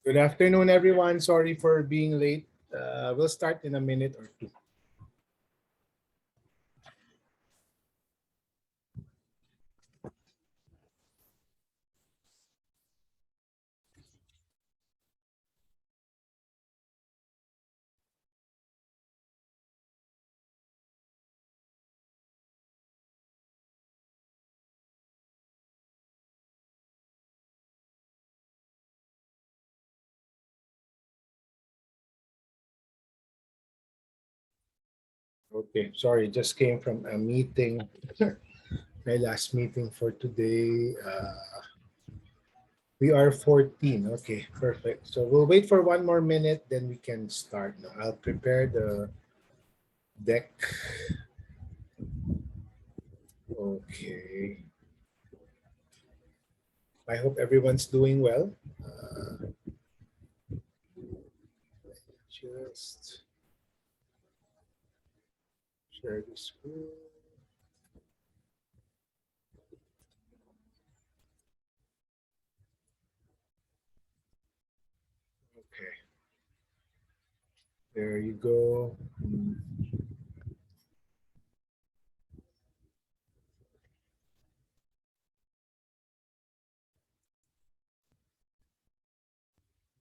Good afternoon, everyone. Sorry for being late. We'll start in a minute or two. Okay, sorry, just came from a meeting. My last meeting for today. We are 14. Okay, perfect. So we'll wait for one more minute, then we can start. Now, I'll prepare the deck. Okay. I hope everyone's doing well. Just share the screen. Okay, there you go.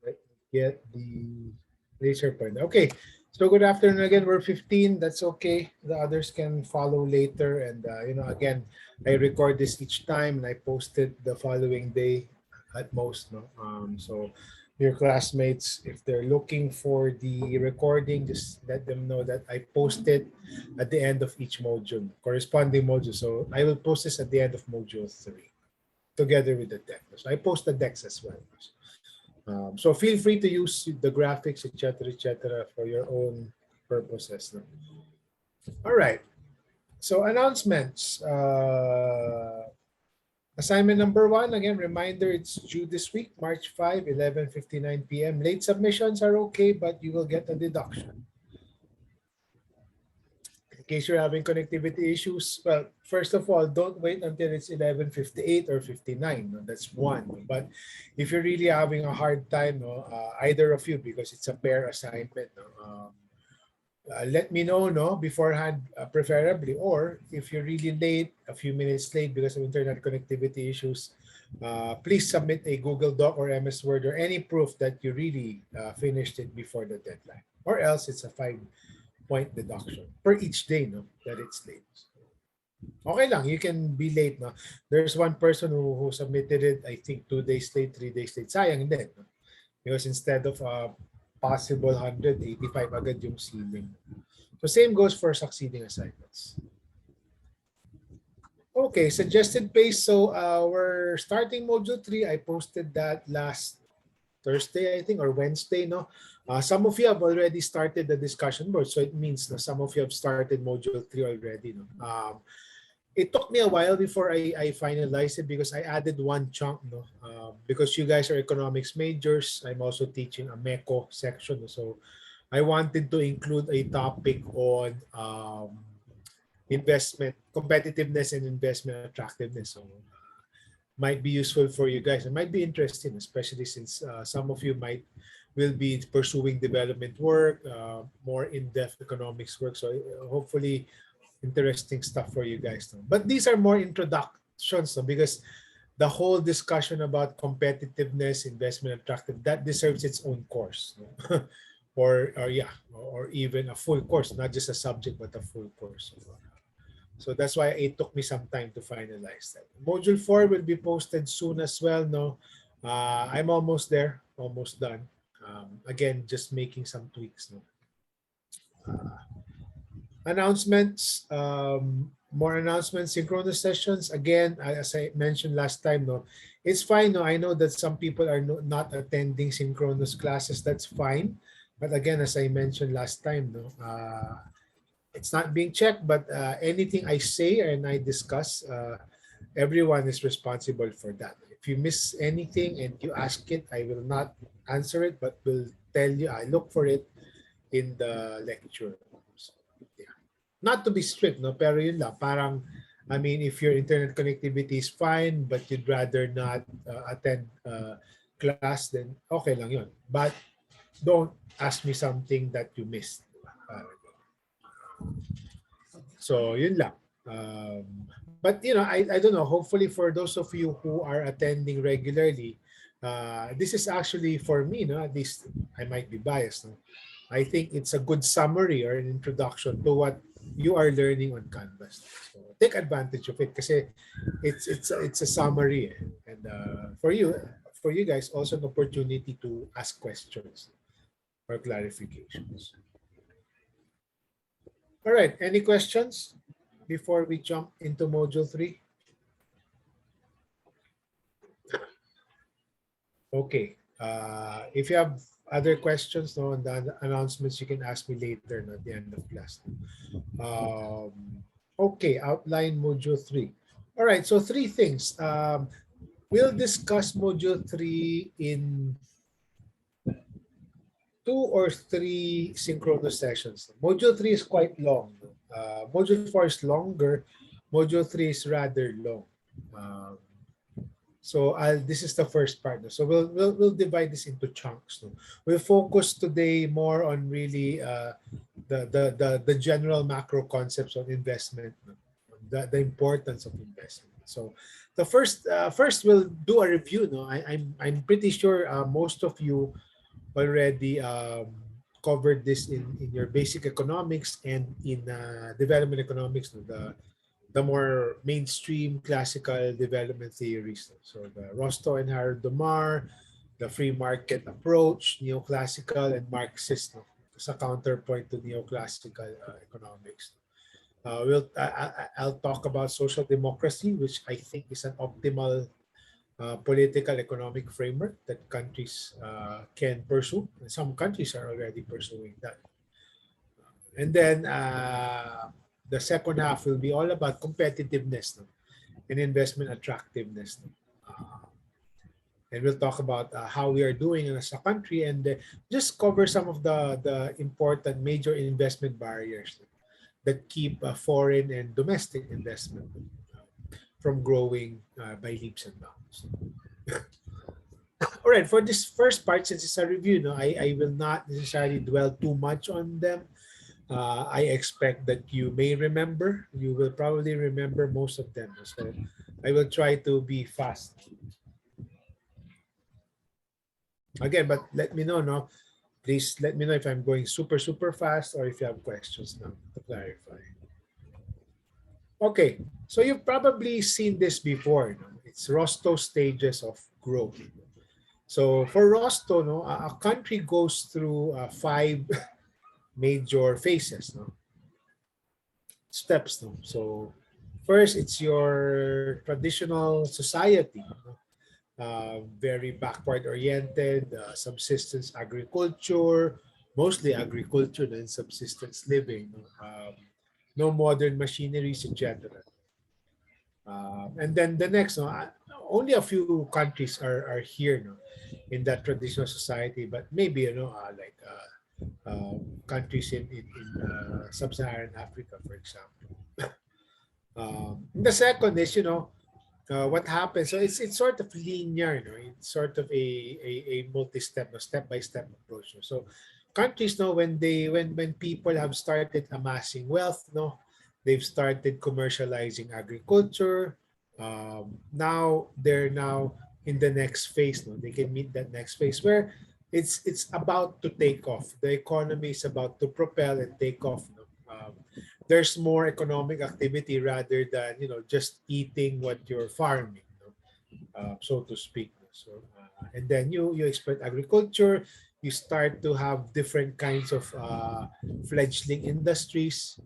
Let me get the laser point. Okay, so good afternoon again. We're 15. That's okay. The others can follow later. And, again, I record this each time and I post it the following day at most. No? So your classmates, if they're looking for the recording, just let them know that I post it at the end of each module, corresponding module. So I will post this at the end of module 3 together with the deck. So I post the decks as well. So feel free to use the graphics, etc., for your own purposes. No? All right. So announcements. Assignment number 1, again, reminder, it's due this week, March 5, 11:59 p.m. Late submissions are okay, but you will get a deduction. In case you're having connectivity issues, well, first of all, don't wait until it's 11:58 or 59. No? That's one. But if you're really having a hard time, no, either of you, because it's a pair assignment, no, let me know, no, beforehand, preferably. Or if you're really late, a few minutes late because of internet connectivity issues, please submit a Google Doc or MS Word or any proof that you really finished it before the deadline. Or else it's a 5-point deduction per each day, no, that it's late. Okay lang, you can be late, no. There's one person who submitted it, I think 2 days late, 3 days late. Sayang din, no? Because instead of possible 185 agad yung ceiling. So same goes for succeeding assignments. Okay, suggested pace. So we're starting module 3. I posted that last Thursday, I think, or Wednesday, no? Some of you have already started the discussion board, so it means that some of you have started module 3 already, no? It took me a while before I finalized it because I added one chunk, no? Because you guys are economics majors, I'm also teaching a MECO section, so I wanted to include a topic on investment competitiveness and investment attractiveness. So might be useful for you guys. It might be interesting, especially since some of you will be pursuing development work, more in-depth economics work. So hopefully interesting stuff for you guys. But these are more introductions, because the whole discussion about competitiveness, investment attractive, that deserves its own course. or even a full course, not just a subject, but a full course. So that's why it took me some time to finalize that. Module 4 will be posted soon as well. No, I'm almost there, almost done. Again, just making some tweaks. No? Announcements, more announcements, synchronous sessions. Again, as I mentioned last time, no, it's fine. No, I know that some people are not attending synchronous classes. That's fine. But again, as I mentioned last time, no, it's not being checked, but anything I say and I discuss, everyone is responsible for that. If you miss anything and you ask it, I will not answer it, but will tell you, I look for it in the lecture. So, yeah. Not to be strict, no, pero yun lang, parang, I mean, if your internet connectivity is fine, but you'd rather not attend class, then okay lang yun. But don't ask me something that you missed. So yun lang. But I don't know. Hopefully for those of you who are attending regularly, this is actually for me. No, at least I might be biased. No? I think it's a good summary or an introduction to what you are learning on Canvas. So take advantage of it because it's a summary, and for you guys also an opportunity to ask questions or clarifications. All right. Any questions before we jump into module 3? Okay. If you have other questions no, on the announcements, you can ask me later no, at the end of class. Okay. Outline module 3. All right. So 3 things. We'll discuss module 3 in 2 or 3 synchronous sessions. Module 3 is quite long. Module 4 is longer. Module 3 is rather long. Um, this is the first part. No? So we'll divide this into chunks. No? We'll focus today more on really the general macro concepts of investment, no? The importance of investment. So the first we'll do a review. No, I'm pretty sure most of you already covered this in your basic economics and in development economics, no? The more mainstream classical development theories. So the Rostow and Harold Domar, the free market approach, neoclassical and Marxist, no? As a counterpoint to neoclassical economics. I'll talk about social democracy, which I think is an optimal political economic framework that countries can pursue. And some countries are already pursuing that. And then the second half will be all about competitiveness, no? And investment attractiveness. No? And we'll talk about how we are doing as a country and just cover some of the important major investment barriers, no? That keep foreign and domestic investment from growing by leaps and bounds. All right, for this first part, since it's a review, no, I will not necessarily dwell too much on them. I expect that you may remember. You will probably remember most of them. So I will try to be fast. Again, but let me know, no? Please let me know if I'm going super, super fast or if you have questions now to clarify. Okay, so you've probably seen this before. No? It's Rostow stages of growth. So for Rostow, no, a country goes through 5 major phases, no? Steps. No? So first, it's your traditional society, no? Very backward oriented, subsistence agriculture, mostly agriculture and subsistence living, no? No modern machineries, etc. And then the next, no, only a few countries are here, no, in that traditional society, but maybe countries in sub-Saharan Africa, for example. The second is, what happens. So it's sort of linear, no? It's sort of a multi-step, no? Step-by-step approach. No? So countries know when people have started amassing wealth, no, they've started commercializing agriculture. Now they're in the next phase. No, they can meet that next phase where it's about to take off. The economy is about to propel and take off. No? There's more economic activity rather than just eating what you're farming, so to speak. So and then you expert agriculture. You start to have different kinds of fledgling industries,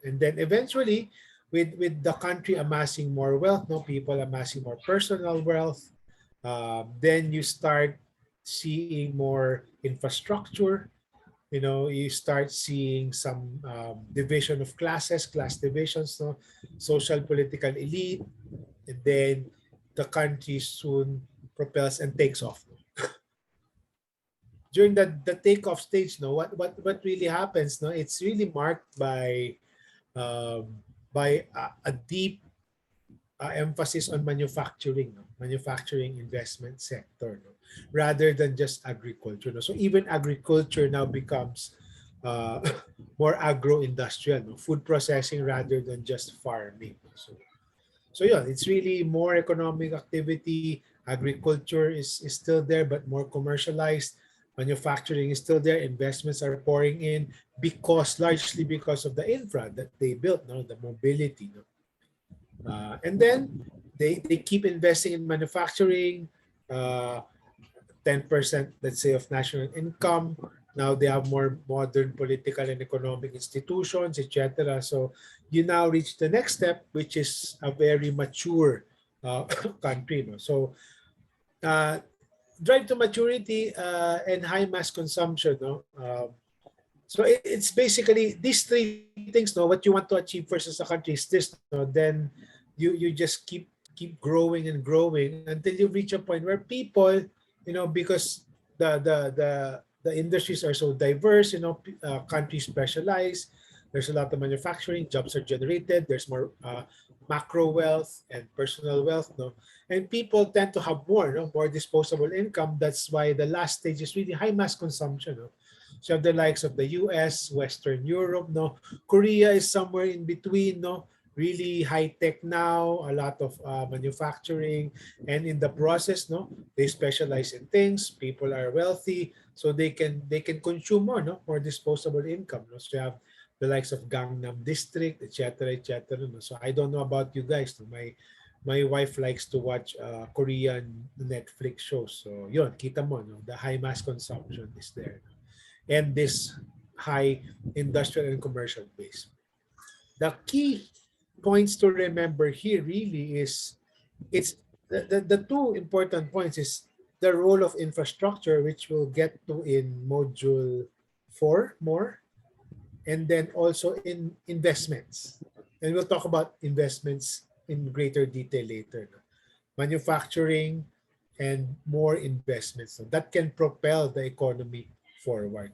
and then eventually, with the country amassing more wealth, no, people amassing more personal wealth, then you start seeing more infrastructure. You start seeing some division of class divisions, no, social political elite, and then the country soon propels and takes off. During the takeoff stage, no, what really happens, no, it's really marked by a deep emphasis on manufacturing, no? Manufacturing investment sector, no? Rather than just agriculture. No? So even agriculture now becomes more agro-industrial, no? Food processing rather than just farming. So yeah, it's really more economic activity. Agriculture is still there, but more commercialized. Manufacturing is still there. Investments are pouring in because largely because of the infra that they built, no, the mobility. No? And then they keep investing in manufacturing, uh, 10%, let's say, of national income. Now they have more modern political and economic institutions, etc. So you now reach the next step, which is a very mature country. No? So uh, drive to maturity and high mass consumption. No? So it's basically these three things. No, what you want to achieve first as a country is this. No, then you just keep growing and growing until you reach a point where people, because the industries are so diverse. Countries specialize. There's a lot of manufacturing. Jobs are generated. There's more macro wealth and personal wealth. No, and people tend to have more. No, more disposable income. That's why the last stage is really high mass consumption. No? So you have the likes of the US, Western Europe, no. Korea is somewhere in between, no. Really high tech now, a lot of manufacturing, and in the process, no, they specialize in things. People are wealthy, so they can consume more, no, more disposable income. No? So you have the likes of Gangnam District, etc., etc. No? So I don't know about you guys. No? My wife likes to watch Korean Netflix shows. So yun, kita mo, no? The high mass consumption is there. And this high industrial and commercial base. The key points to remember here really is it's the two important points is the role of infrastructure, which we'll get to in module 4 more, and then also in investments. And we'll talk about investments in greater detail later. No? Manufacturing and more investments. So that can propel the economy forward.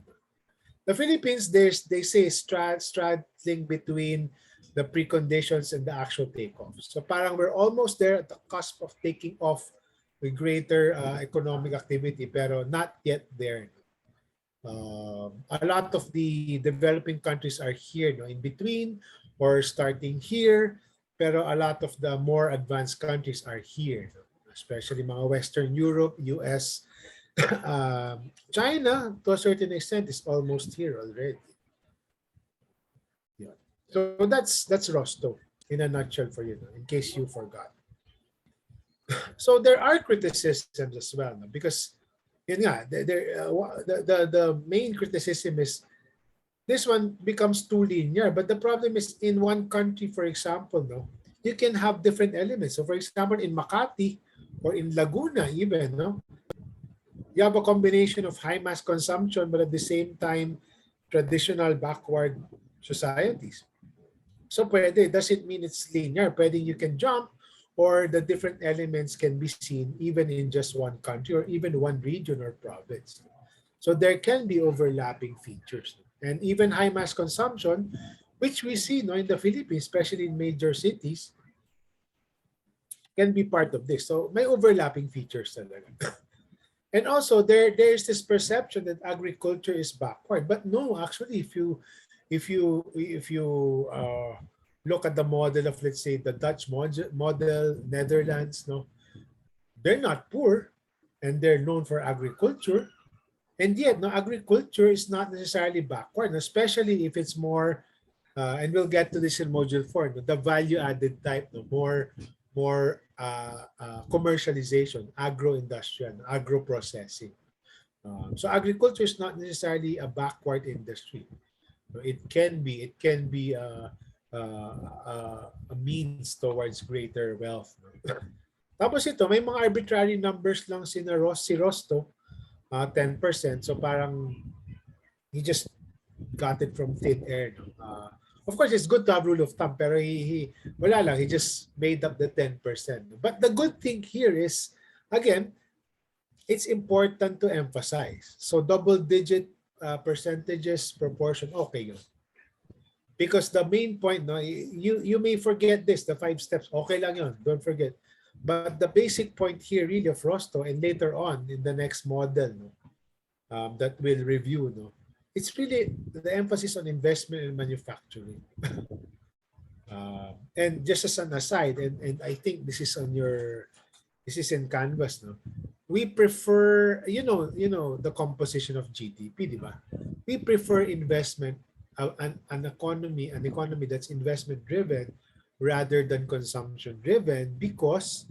The Philippines, they say straddling between the preconditions and the actual takeoff. So parang we're almost there at the cusp of taking off with greater economic activity, pero not yet there. A lot of the developing countries are here, no, in between or starting here, pero a lot of the more advanced countries are here, no? Especially mga Western Europe, US, China, to a certain extent, is almost here already. Yeah. So that's Rosto in a nutshell for you, in case you forgot. So there are criticisms as well, no? Because yun nga, the main criticism is this one becomes too linear. But the problem is in one country, for example, no, you can have different elements. So for example, in Makati or in Laguna even, no, you have a combination of high mass consumption, but at the same time, traditional backward societies. So pwede, doesn't mean it's linear. Pwede you can jump, or the different elements can be seen even in just one country or even one region or province. So there can be overlapping features. And even high mass consumption, which we see, no, in the Philippines, especially in major cities, can be part of this. So may overlapping features talaga. And also there's this perception that agriculture is backward, but no, actually, if you look at the model of, let's say, the Dutch model, Netherlands, no, they're not poor, and they're known for agriculture, and yet, no, agriculture is not necessarily backward, especially if it's more, and we'll get to this in module 4, no, the value added type, no, more commercialization, agro-industrial, agro-processing. So agriculture is not necessarily a backward industry. It can be a means towards greater wealth. Tapos ito, may mga arbitrary numbers lang si Rosto, 10%. So parang he just got it from thin air. No? Of course, it's good to have rule of thumb, pero wala lang, he just made up the 10%. But the good thing here is, again, it's important to emphasize. So double-digit percentages, proportion, okay yun. Because the main point, no, you may forget this, the 5 steps. Okay lang yun, don't forget. But the basic point here really of Rosto and later on in the next model, no, that we'll review, no, it's really the emphasis on investment and manufacturing. And just as an aside, and I think this is on your, this is in Canvas, no? We prefer, the composition of GDP, di ba? We prefer investment, an economy that's investment driven rather than consumption driven because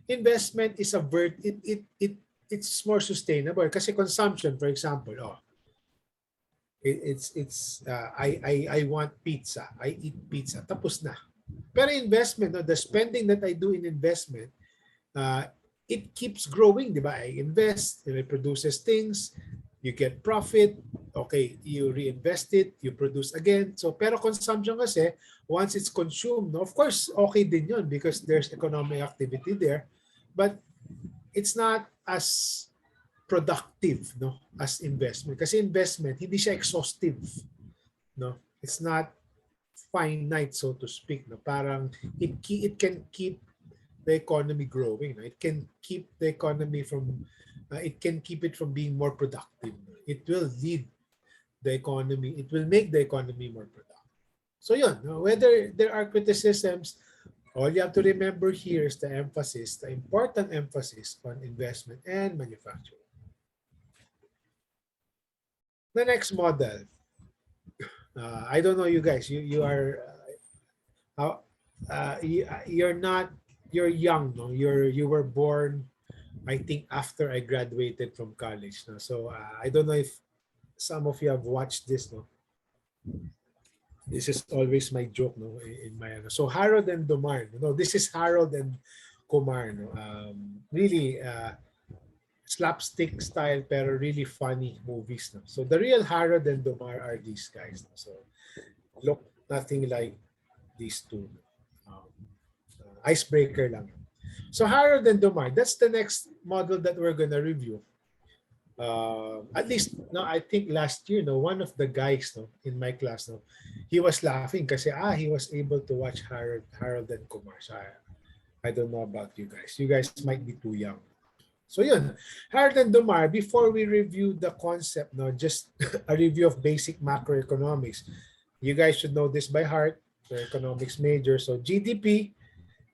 investment is it's more sustainable kasi consumption, for example, I want pizza, I eat pizza, tapos na. Pero investment, no, the spending that I do in investment, it keeps growing, di ba? I invest, it produces things, you get profit, okay, you reinvest it, you produce again. So, pero consumption kasi, once it's consumed, of course, okay din yun because there's economic activity there, but it's not as productive, no, as investment. Kasi investment, hindi siya exhaustive, no? It's not finite, so to speak, no? Parang it can keep the economy growing, no? It can keep the economy from it can keep it from being more productive. It will lead the economy, it will make the economy more productive. So yun, no? Whether there are criticisms, all you have to remember here is the emphasis, the important emphasis on investment and manufacturing. The next model, I don't know you guys, you are you're not, you're young, no? You were born, I think, after I graduated from college, no? So I don't know if some of you have watched this, no? This is always my joke, no? In my so Harold and Kumar, no? This is Harold and Kumar, no? Really slapstick style pero really funny movies, no? So the real Harold and Kumar are these guys, no? So look nothing like these two. Icebreaker lang. So Harold and Kumar, that's the next model that we're gonna review. At least, no, I think last year, no, one of the guys, no, in my class, no, he was laughing kasi he was able to watch Harold and Kumar. So I don't know about you guys. You guys might be too young. So yun, Harold and Kumar, before we review the concept, no, just a review of basic macroeconomics. You guys should know this by heart. The economics major. So GDP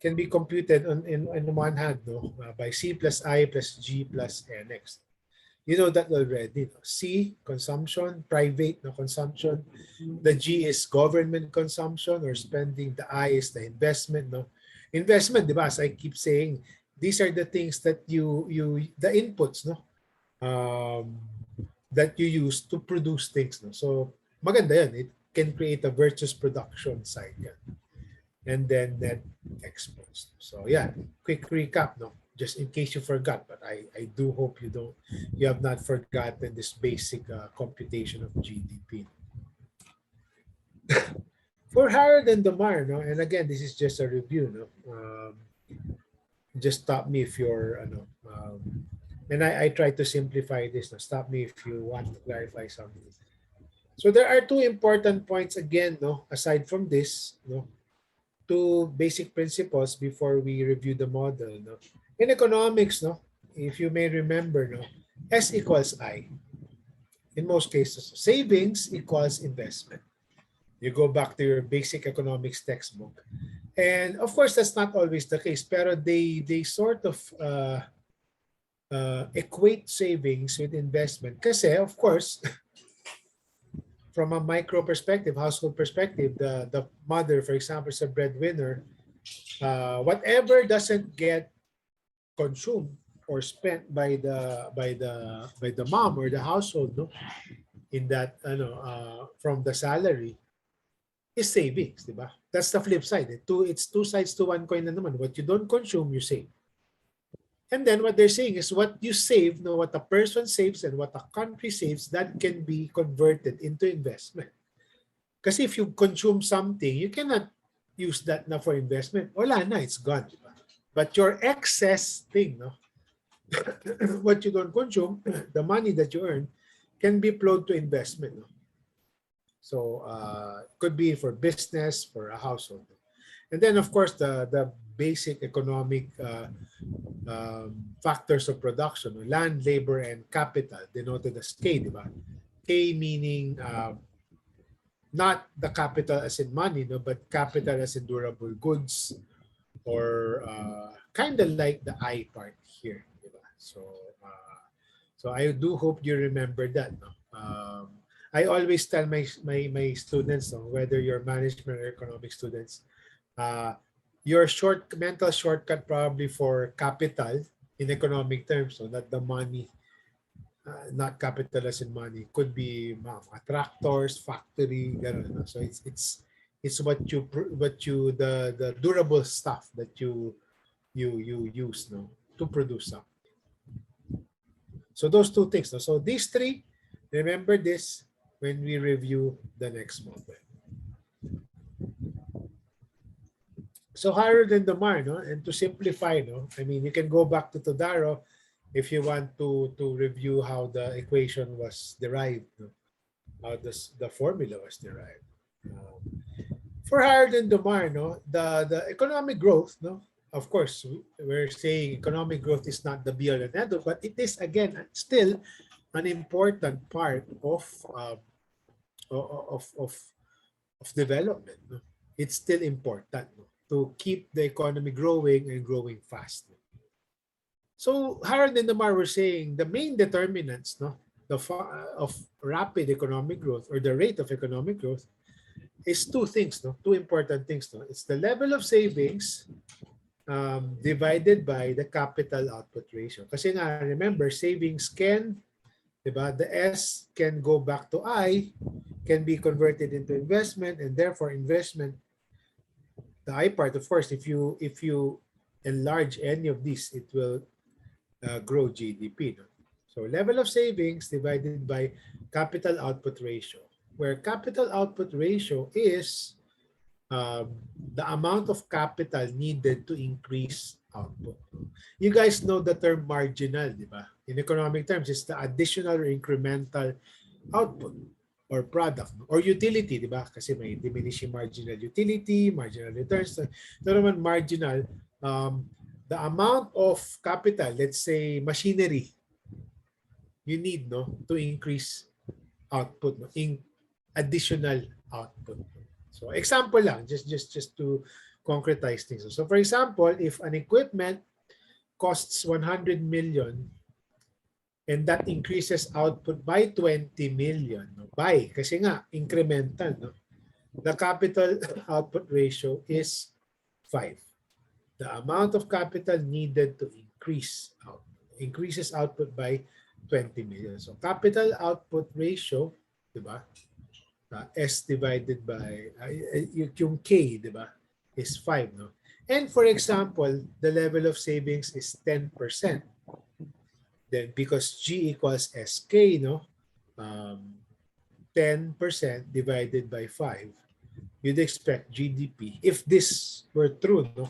can be computed in one hand, no, by C plus I plus G plus NX. You know that already. No? C, consumption, private, no, consumption. The G is government consumption or spending. The I is the investment. No, investment, di ba? As I keep saying, these are the things that the inputs, no, that you use to produce things, no. So maganda yan. It can create a virtuous production side yan. And then net exports. So yeah, quick recap, no, just in case you forgot, but I do hope you have not forgotten this basic computation of GDP. For Harold and Kumar, no, and again, this is just a review, no. Just stop me if you're, and I try to simplify this. No, stop me if you want to clarify something. So there are two important points again, no, aside from this, no. Two basic principles before we review the model. No? In economics, no, if you may remember, no, S equals I. In most cases, savings equals investment. You go back to your basic economics textbook. And of course, that's not always the case, pero they sort of equate savings with investment. Kasi, of course, from a micro perspective, household perspective, the mother, for example, is a breadwinner. Whatever doesn't get consumed or spent by the mom or the household, no, in that from the salary, is savings, di ba? That's the flip side. It's two sides to one coin na naman. What you don't consume, you save. And then what they're saying is what you save, no, what a person saves and what a country saves, that can be converted into investment. Kasi if you consume something, you cannot use that na for investment. Wala na, it's gone. Diba? But your excess thing, no, what you don't consume, the money that you earn, can be flowed to investment. No? So could be for business, for a household. And then, of course, the basic economic factors of production, land, labor, and capital, denoted as K, di ba? K meaning not the capital as in money, no, but capital as in durable goods, or kind of like the I part here. Di ba? So I do hope you remember that. No? I always tell my students, no, whether you're management or economic students, uh, your mental shortcut probably for capital in economic terms, so not the money, not capital as in money, could be mga tractors, factory, ganun. No? So it's the durable stuff that you use, no, to produce something. So those two things. No? So these three, remember this when we review the next model. So higher than the Mar, no? And to simplify, no? I mean, you can go back to Todaro if you want to review how the equation was derived, no? How the formula was derived. For higher than the Mar, no? The economic growth, no? Of course, we're saying economic growth is not the be-all and end-all, but it is, again, still an important part of development. No? It's still important, no? To keep the economy growing and growing fast. So Harold and Damar were saying the main determinants, no, of rapid economic growth, or the rate of economic growth, is two things, no, two important things. No? It's the level of savings divided by the capital output ratio. Kasi nga, remember, savings can, diba, the S can go back to I, can be converted into investment, and therefore investment, the I part, of course, if you enlarge any of these, it will grow GDP. No? So level of savings divided by capital output ratio, where capital output ratio is the amount of capital needed to increase output. You guys know the term marginal, di ba? In economic terms, it's the additional or incremental output or product, or utility, di ba? Kasi may diminishing marginal utility, marginal returns. Ito naman marginal, the amount of capital, let's say machinery, you need, no, to increase output, no, in additional output. So example lang, just to concretize things. So for example, if an equipment costs 100 million and that increases output by 20 million, no? By, kasi nga, incremental, no? The capital output ratio is 5. The amount of capital needed to increases output by 20 million. So capital output ratio, di ba? S divided by, yung K, di ba, is 5, no? And for example, the level of savings is 10%. Then because G equals SK, no, 10% divided by 5, you'd expect GDP, if this were true, no,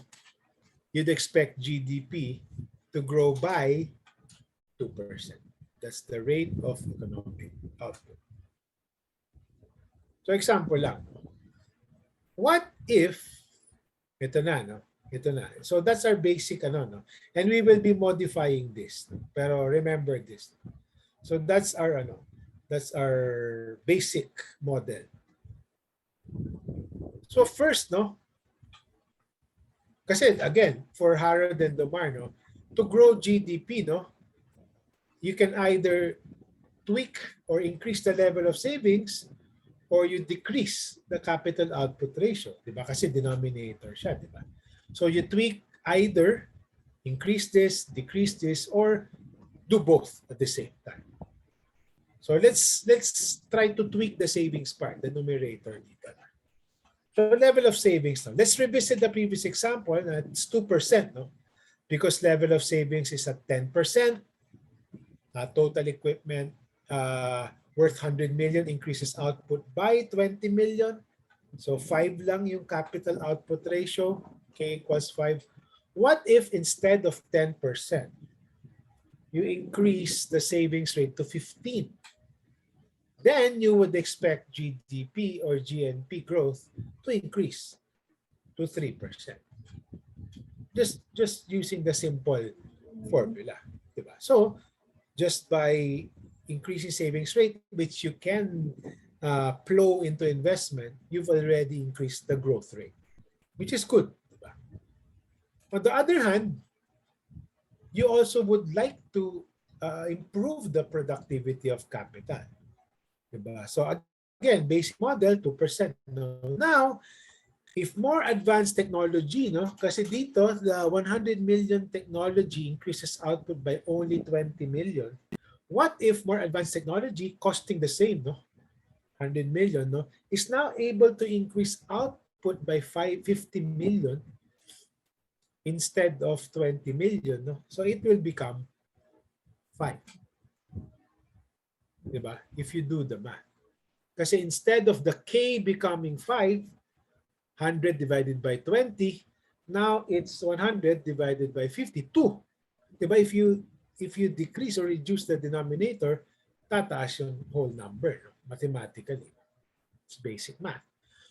you'd expect GDP to grow by 2%. That's the rate of economic output. So example lang. What if, ito na, no? Ito na. So that's our basic, no? And we will be modifying this. No? Pero remember this. So that's our, that's our basic model. So first, no? Kasi again, for Harold and Domar, no? To grow GDP, no? You can either tweak or increase the level of savings, or you decrease the capital output ratio. Diba? Kasi denominator siya. Diba? So you tweak, either increase this, decrease this, or do both at the same time. So let's try to tweak the savings part, the numerator dito. So level of savings. Now. Let's revisit the previous example. It's 2%. No? Because level of savings is at 10%. Total equipment worth 100 million increases output by 20 million. So 5 lang yung capital output ratio. K equals 5. What if instead of 10%, you increase the savings rate to 15? then you would expect GDP or GNP growth to increase to 3%. Just using the simple formula. Diba? So just by increasing savings rate, which you can flow into investment, you've already increased the growth rate, which is good. Diba? On the other hand, you also would like to improve the productivity of capital. Diba? So again, basic model, 2%. No? Now, if more advanced technology, no? Kasi dito, the 100 million technology increases output by only 20 million. What if more advanced technology costing the same, no? 100 million, no? Is now able to increase output by 50 million instead of 20 million, no? So it will become 5. Diba? If you do the math. Kasi instead of the K becoming 5, 100 divided by 20, now it's 100 divided by 52. Diba? If you decrease or reduce the denominator, tataas yung whole number, no? Mathematically. It's basic math.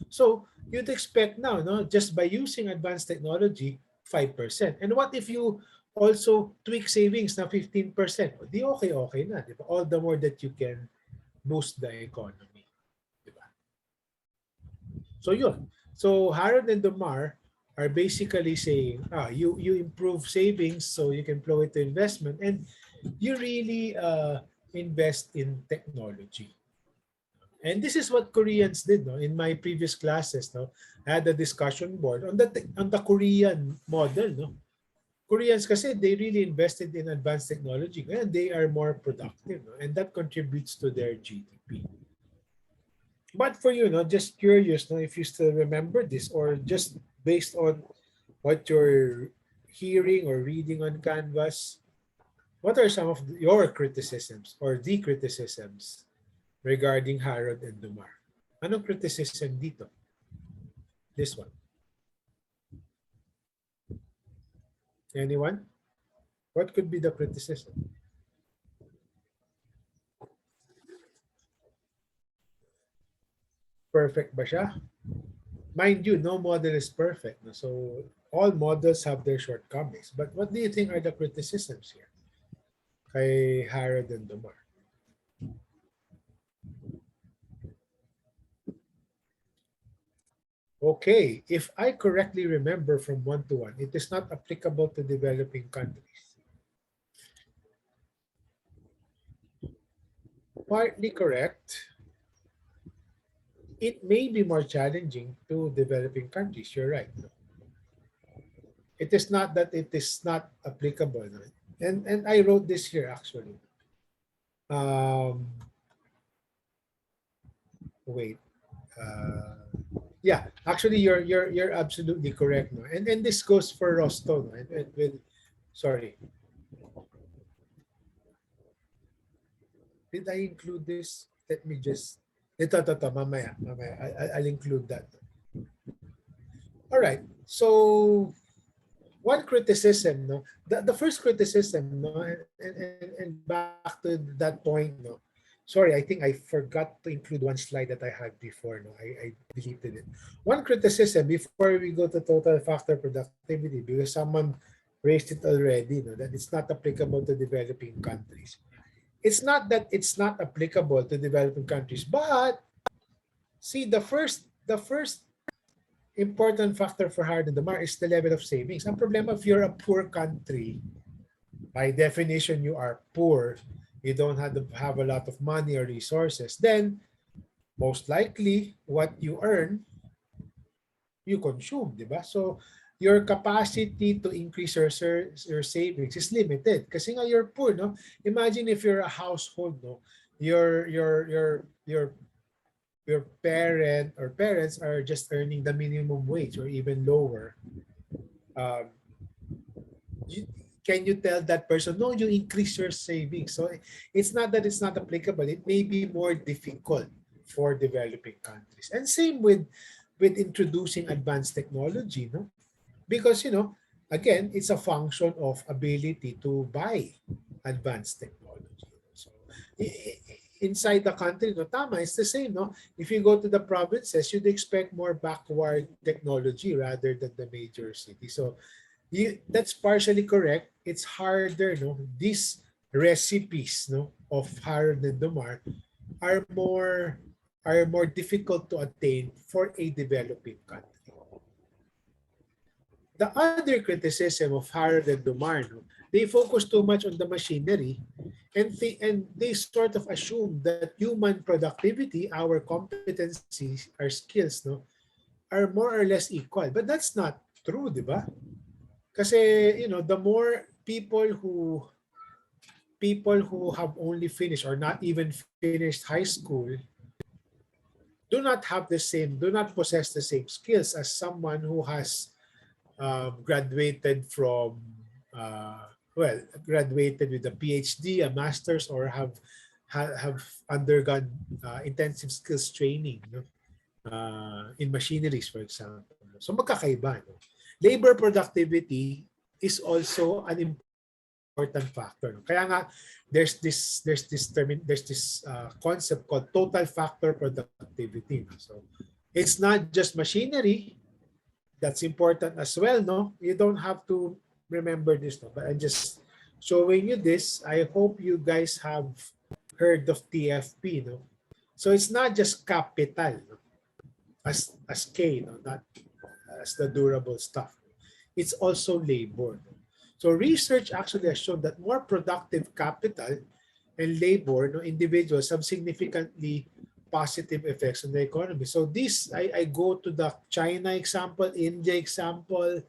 So you'd expect now, no, just by using advanced technology, 5%. And what if you also tweak savings na 15%? O, di okay na, diba? All the more that you can boost the economy. Diba? So yun. So Harold and Mar are basically saying, you improve savings so you can flow it to investment, and you really invest in technology. And this is what Koreans did, no? In my previous classes, no, I had a discussion board on the Korean model, no. Koreans kasi they really invested in advanced technology and they are more productive, no? And that contributes to their GDP. But for you, no, just curious, no, if you still remember this or just based on what you're hearing or reading on Canvas, what are some of your criticisms or the criticisms regarding Harold and Mar? Anong criticism dito? This one. Anyone? What could be the criticism? Perfect ba siya? Mind you, no model is perfect. So all models have their shortcomings. But what do you think are the criticisms here kay Harold and Mar? Okay, if I correctly remember from 1 to 1, it is not applicable to developing countries. Partly correct. It may be more challenging to developing countries. You're right. It is not that it is not applicable. And I wrote this here actually. Wait. Yeah, actually you're absolutely correct, no. And this goes for Rosto, no? And with sorry. Did I include this? Let me just mamaya. I'll include that. All right. So one criticism, no. The first criticism, no, and back to that point, no. Sorry, I think I forgot to include one slide that I had before. No, I deleted it. One criticism before we go to total factor productivity, because someone raised it already, no, that it's not applicable to developing countries. It's not that it's not applicable to developing countries, but see, the first important factor for Harold and Mar is the level of savings. Ang problema, if you're a poor country, by definition you are poor, you don't have a lot of money or resources, then most likely what you earn, you consume, di ba? So your capacity to increase your savings is limited. Kasi nga you're poor, no? Imagine if you're a household, no? Your parent or parents are just earning the minimum wage or even lower. Can you tell that person, no, you increase your savings? So it's not that it's not applicable. It may be more difficult for developing countries. And same with introducing advanced technology, no? Because, again, it's a function of ability to buy advanced technology. So inside the country, no, tama, it's the same, no? If you go to the provinces, you'd expect more backward technology rather than the major city. So that's partially correct. It's harder, no? These recipes, no, of Harold and Dumar are more difficult to attain for a developing country. The other criticism of Harold and Dumar, no, they focus too much on the machinery, and they sort of assume that human productivity, our competencies, our skills, no, are more or less equal. But that's not true, di ba? Kasi, the more people who have only finished or not even finished high school do not possess the same skills as someone who has graduated from graduated with a PhD, a master's, or have undergone intensive skills training, no? In machineries, for example. So magkakaiba, no? Labor productivity is also an important factor, no? Kaya nga there's this concept called total factor productivity, no? So it's not just machinery. That's important as well, no? You don't have to remember this, no? But I'm just showing you this. I hope you guys have heard of TFP, no? So it's not just capital, no? As K, no? Not as the durable stuff. It's also labor, no? So research actually has shown that more productive capital and labor, no, individuals have significantly positive effects on the economy. So this, I go to the China example, India example,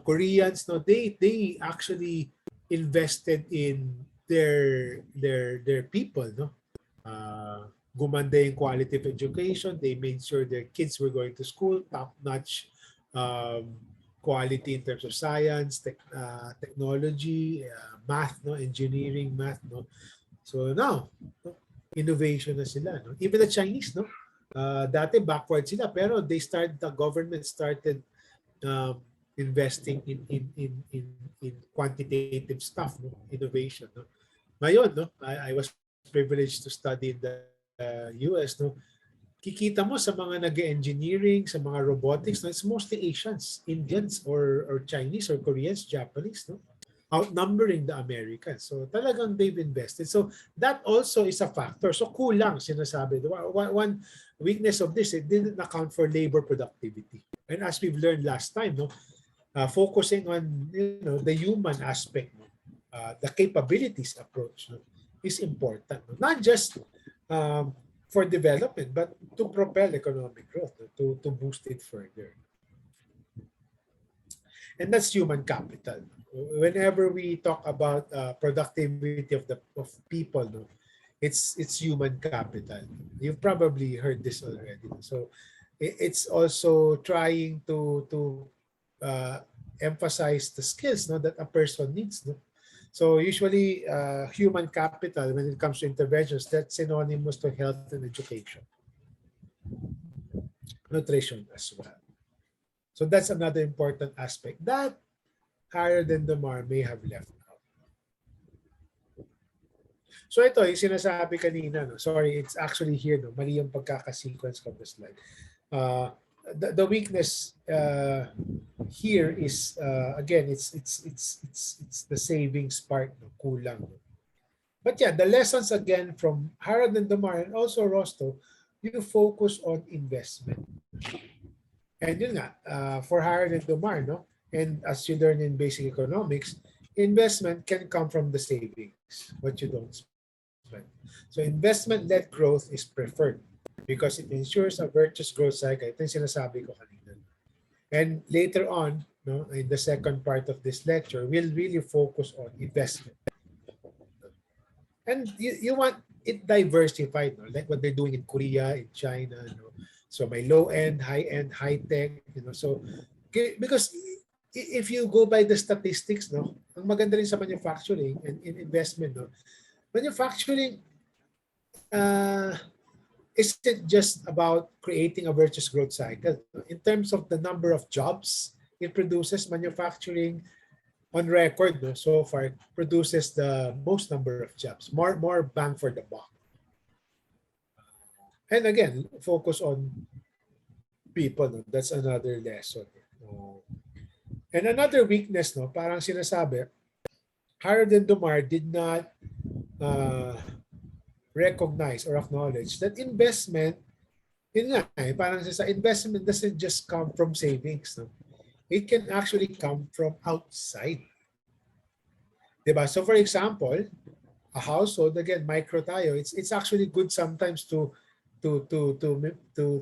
Koreans, no, they actually invested in their people, no. Gumanda yung quality of education. They made sure their kids were going to school, top-notch quality in terms of science, technology, math, no, engineering, math, no. So now, innovation na sila, no? Even the Chinese, no? Dati backward sila, pero the government started investing in quantitative stuff, no? Innovation, no? Ngayon, no, I was privileged to study in the US, no. Kikita mo sa mga nag-engineering, sa mga robotics, no, it's mostly Asians, Indians, or Chinese, or Koreans, Japanese, no, outnumbering the Americans. So talagang they've invested. So that also is a factor. So kulang, sinasabi. One weakness of this, it didn't account for labor productivity. And as we've learned last time, no, focusing on the human aspect, no, the capabilities approach, no, is important. No? Not just for development, but to propel economic growth, no, to boost it further. And that's human capital. Whenever we talk about productivity of people, no, it's human capital. You've probably heard this already. So it's also trying to emphasize the skills, no, that a person needs, no. So usually human capital, when it comes to interventions, that's synonymous to health and education, nutrition as well. So that's another important aspect that Harold and Dumar may have left out. So ito, yung sinasabi kanina, no? Sorry, it's actually here, no? Mali yung pagkakasequence ko the slide. The weakness here is again, it's the savings part, no? Kulang. No? But yeah, the lessons again from Harold and Dumar and also Rostow, you focus on investment. And yun nga, for Harold and Dumar, no? And as you learn in basic economics, investment can come from the savings, what you don't spend. So investment-led growth is preferred because it ensures a virtuous growth cycle. Ito yung sinasabi ko kanina. And later on, no, in the second part of this lecture, we'll really focus on investment. And you want it diversified, no? Like what they're doing in Korea, in China, no? So may low-end, high-end, high-tech, so because if you go by the statistics, no, ang maganda rin sa manufacturing and in investment, no, manufacturing isn't just about creating a virtuous growth cycle. In terms of the number of jobs it produces, manufacturing on record, no, so far produces the most number of jobs, more bang for the buck. And again, focus on people. No? That's another lesson. And another weakness, no, parang sinasabi, Harold and Dumar did not uh, recognize or acknowledge that investment, yun nga, parang sa investment doesn't just come from savings. No? It can actually come from outside. Diba? So for example, a household, again, micro tayo, it's actually good sometimes to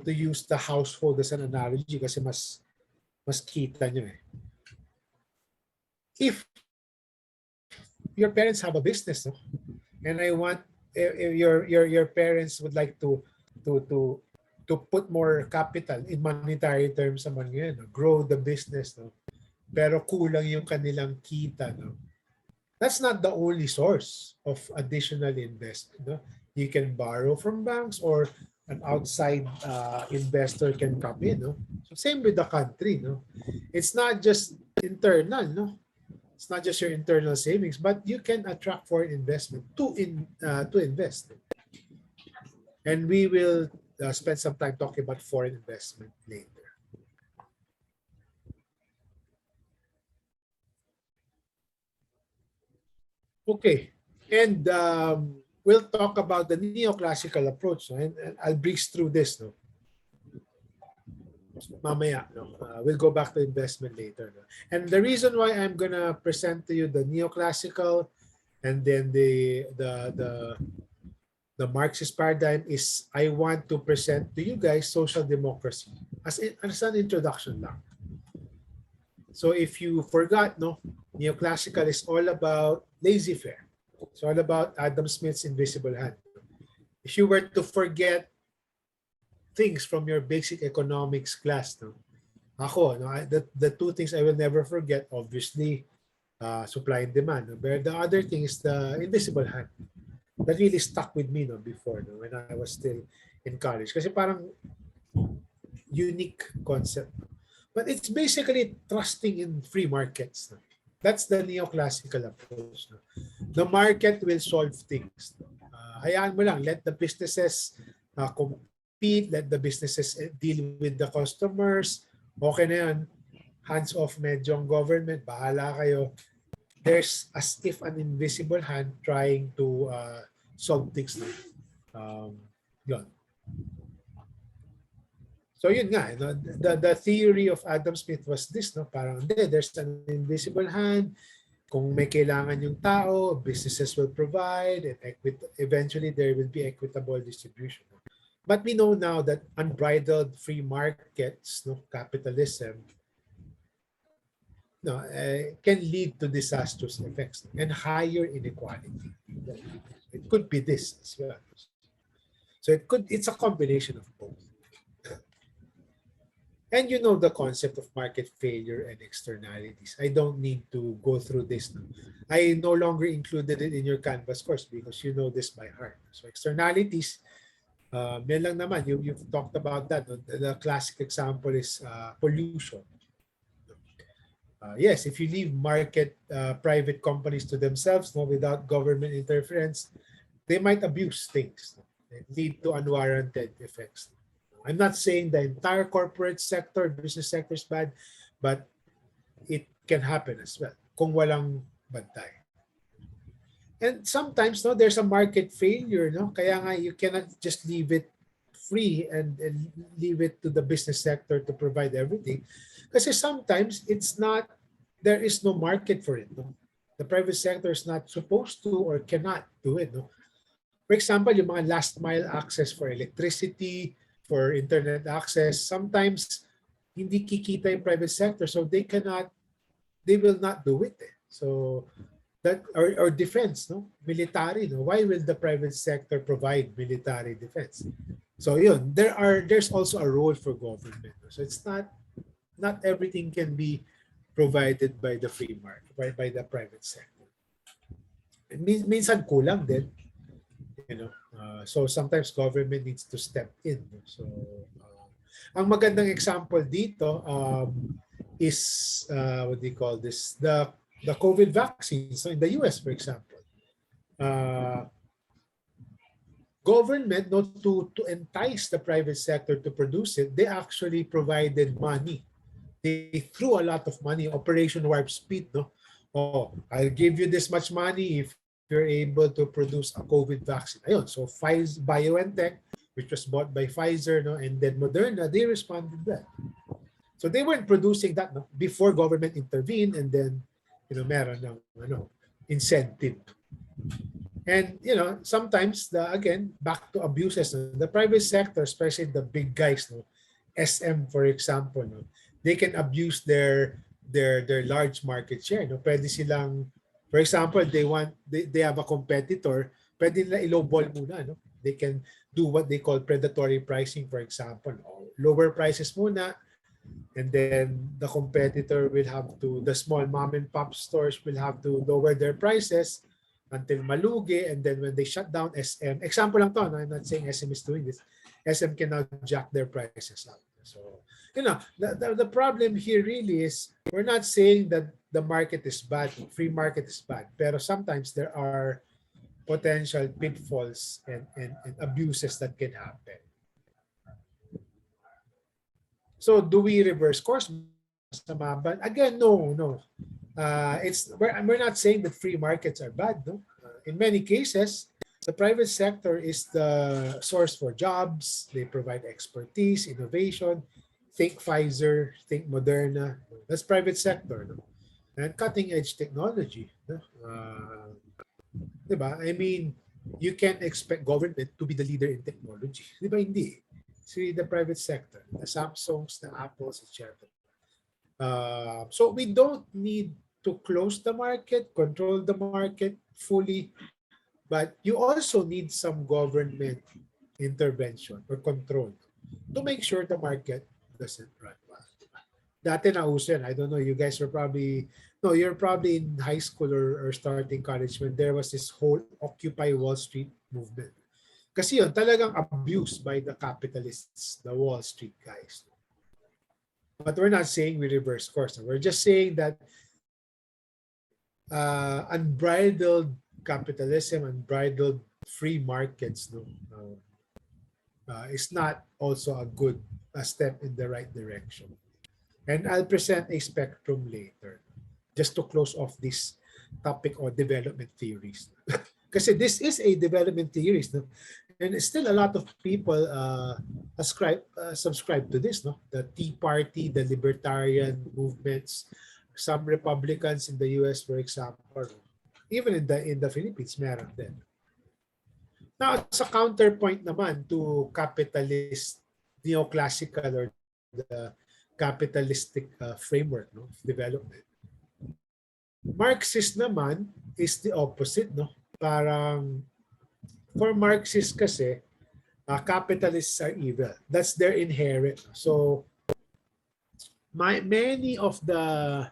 use the household as an analogy kasi mas kita nyo eh. If your parents have a business, no? And I want if your parents would like to to to put more capital in monetary terms naman ngayon, no? Grow the business, no? Pero kulang yung kanilang kita, no? That's not the only source of additional investment, no? You can borrow from banks or an outside investor can come in, no? So same with the country, no? It's not just internal, no? It's not just your internal savings, but you can attract foreign investment to invest. And we will spend some time talking about foreign investment later. Okay, and we'll talk about the neoclassical approach, no? And I'll breeze through this, no? Mamaya, no? We'll go back to investment later. No? And the reason why I'm gonna present to you the neoclassical and then the Marxist paradigm is I want to present to you guys social democracy as an introduction lang. So if you forgot, no, neoclassical is all about laissez-faire. It's all about Adam Smith's invisible hand. If you were to forget things from your basic economics class, no, ako, no, the two things I will never forget, obviously, supply and demand. No? But the other thing is the invisible hand. That really stuck with me, no, before, no, when I was still in college. Kasi parang unique concept. But it's basically trusting in free markets. No? That's the neoclassical approach. No? The market will solve things. No? Hayaan mo lang, let the businesses compete, let the businesses deal with the customers. Okay na yan. Hands off medyo ang government, bahala kayo. There's as if an invisible hand trying to solve things. Yun. So yun nga, no? The theory of Adam Smith was this, no? Parang there's an invisible hand. Kung may kailangan yung tao, businesses will provide, and eventually there will be equitable distribution. But we know now that unbridled free markets, no, capitalism, no, can lead to disastrous effects and higher inequality. It could be this as well. So it's a combination of both. And you know the concept of market failure and externalities. I don't need to go through this now. I no longer included it in your Canvas course because you know this by heart. So externalities, yan lang naman, you've talked about that. The classic example is pollution. Yes, if you leave market private companies to themselves, no, without government interference, they might abuse things and lead to unwarranted effects. I'm not saying the entire corporate sector, business sector is bad, but it can happen as well kung walang bantay. And sometimes, no, there's a market failure, no? Kaya nga you cannot just leave it free and leave it to the business sector to provide everything. Kasi sometimes there is no market for it. No? The private sector is not supposed to or cannot do it. No? For example, yung mga last mile access for electricity, for internet access, sometimes hindi kikita yung private sector, so they will not do it. So that or defense, no, military, no. Why will the private sector provide military defense? So yun, there's also a role for government. So it's not everything can be provided by the free market, by the private sector. Minsan kulang din. You know, so sometimes government needs to step in. So, ang magandang example dito is what do you call this? The COVID vaccines. So in the US, for example, government, no, to entice the private sector to produce it, they actually provided money. They threw a lot of money, Operation Warp Speed, no? Oh, I'll give you this much money if you're able to produce a COVID vaccine. Ayun, so Pfizer, BioNTech, which was bought by Pfizer, no, and then Moderna, they responded well. So they weren't producing that, no, before government intervened, and then, meron ng, incentive. And, sometimes, again, back to abuses, no, the private sector, especially the big guys, no, SM, for example, no, they can abuse their large market share. No? Pwede silang, for example, they have a competitor, pwede nila i-lowball muna. No? They can do what they call predatory pricing, for example. Lower prices muna, and then the competitor will have to, the small mom and pop stores will have to lower their prices until malugi, and then when they shut down SM, example lang to, no? I'm not saying SM is doing this, SM can now jack their prices up. So, the problem here really is, we're not saying that the market is bad, free market is bad, pero sometimes there are potential pitfalls and abuses that can happen. So do we reverse course? But again, no. We're not saying that free markets are bad. No, in many cases, the private sector is the source for jobs. They provide expertise, innovation. Think Pfizer, think Moderna. That's private sector, no? And cutting edge technology. No? Diba? I mean, you can't expect government to be the leader in technology. Diba? Hindi. It's really the private sector, the Samsungs, the Apples, etc. So we don't need to close the market, control the market fully, but you also need some government intervention or control to make sure the market doesn't run well. Dati nauso yan. I don't know, you guys were probably, no, you're probably in high school or starting college when there was this whole Occupy Wall Street movement. Kasi yun, talagang abused by the capitalists, the Wall Street guys. But we're not saying we reverse course. We're just saying that unbridled capitalism, unbridled free markets, no, is not also a step in the right direction. And I'll present a spectrum later, just to close off this topic on development theories. Kasi this is a development theories, no? And still a lot of people subscribe to this, no? The Tea Party, the libertarian movements, some Republicans in the US, for example, even in the Philippines, meron din. Now, it's a counterpoint naman to capitalist, neoclassical, or the capitalistic framework, no, of development. Marxist naman is the opposite, no? Parang for Marxists kasi, capitalists are evil. That's their inherent. So, many of the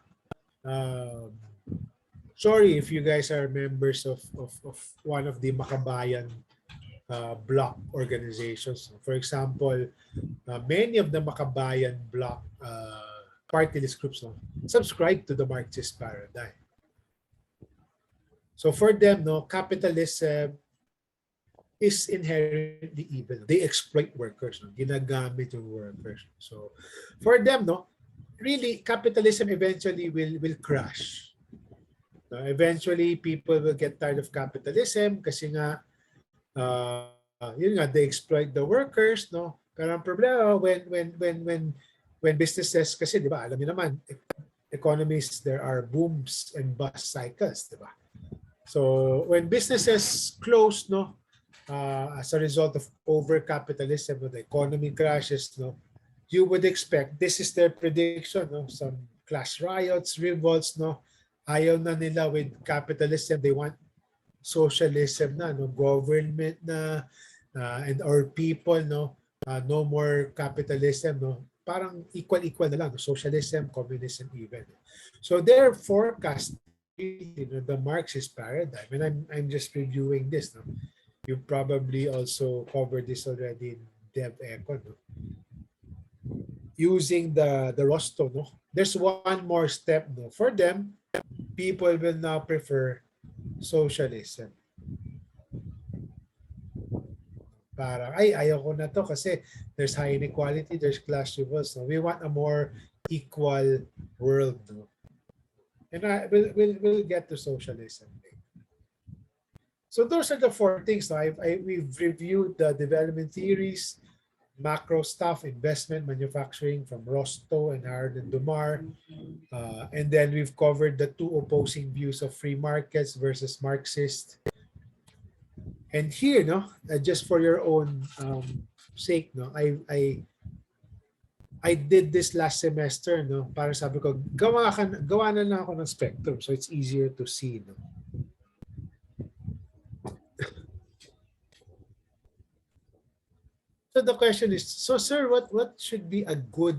sorry if you guys are members of one of the Makabayan bloc organizations. For example, many of the Makabayan bloc party list groups, no, subscribe to the Marxist paradigm. So for them, no, capitalism is inherently evil. They exploit workers, no? Ginagamit yung workers. So for them, no, really capitalism eventually will crash. Eventually people will get tired of capitalism kasi nga yun nga, they exploit the workers, no? Pero ang problema when businesses, kasi di ba, alam niyo naman, economies, there are booms and bust cycles, di ba? So when businesses close, no, as a result of over-capitalism, the economy crashes, no, you would expect, this is their prediction, no, some class riots, revolts, no, ayaw na nila with capitalism, they want socialism na, no, government na, and our people, no, no more capitalism, no, parang equal na lang, no? Socialism, communism, even. So their forecast, the Marxist paradigm, and I'm just reviewing this. No? You probably also covered this already in DevEco. No? Using the Rosto, no? There's one more step. No? For them, people will now prefer socialism. Parang, ay, ayaw ko na to kasi there's high inequality, there's class revolts. No? We want a more equal world. No? And we'll get to socialism. So those are the four things. No? We've reviewed the development theories, macro stuff, investment, manufacturing from Rostow and Harold and Dumar. And then we've covered the two opposing views of free markets versus Marxist. And here, no, just for your own sake, no, I did this last semester, no, para sabi ko, gawa na lang ako ng spectrum, so it's easier to see, no. So the question is, so sir, what should be a good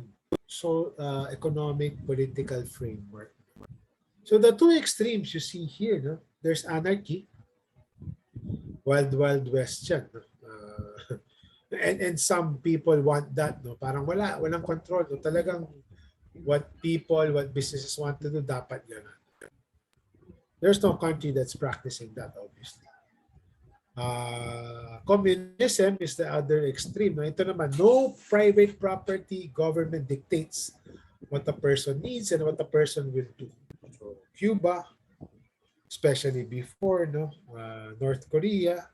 economic political framework? So the two extremes you see here, no, there's anarchy, wild west yan, no? And some people want that, no, parang walang control, no, talagang what businesses want to do, dapat yan. There's no country that's practicing that, obviously. Communism is the other extreme. No? Ito naman, no private property, government dictates what a person needs and what a person will do. So Cuba, especially before, no, North Korea,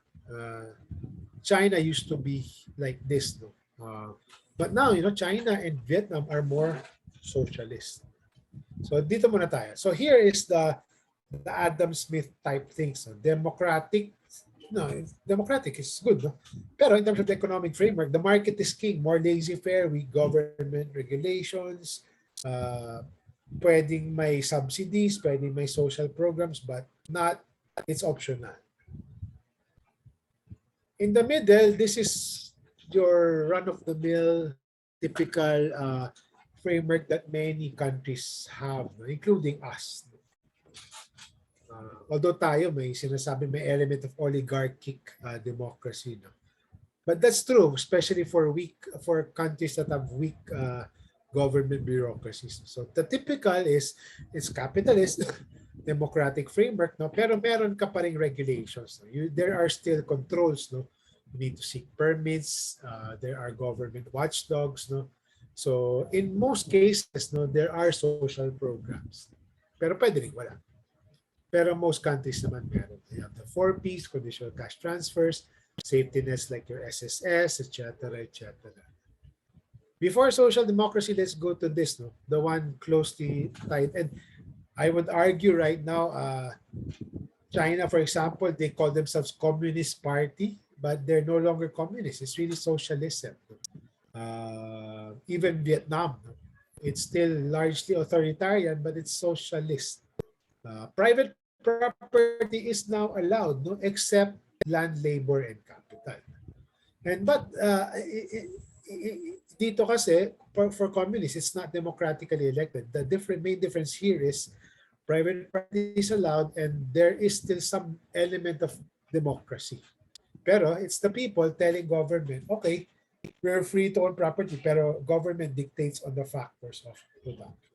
China used to be like this, no. But now, you know, China and Vietnam are more socialist. So dito muna tayo. So here is the Adam Smith type things. No? Democratic is good. No? Pero in terms of the economic framework, the market is king. More laissez-faire, weak government regulations, pwedeng may subsidies, pwedeng may social programs, but not, it's optional. In the middle, this is your run-of-the-mill typical framework that many countries have, no? Including us. Although tayo may sinasabi may element of oligarchic democracy, no? But that's true, especially for countries that have weak government bureaucracies. So the typical is it's capitalist democratic framework, no, pero meron ka pa ring regulations, no? There are still controls, no. You need to seek permits, there are government watchdogs, no. So in most cases, no, there are social programs, pero pwede rin wala. Pero most countries naman meron. You have the 4Ps, conditional cash transfers, safety nets like your SSS, etc., etc. Before social democracy, let's go to this, no, the one closely tied. And I would argue right now, China, for example, they call themselves Communist Party, but they're no longer communist. It's really socialism. Even Vietnam, it's still largely authoritarian, but it's socialist. Private property is now allowed, no, except land, labor, and capital. And but dito kasi for communists, it's not democratically elected. The main difference here is private property is allowed and there is still some element of democracy. Pero it's the people telling government, okay, we're free to own property, pero government dictates on the factors of production.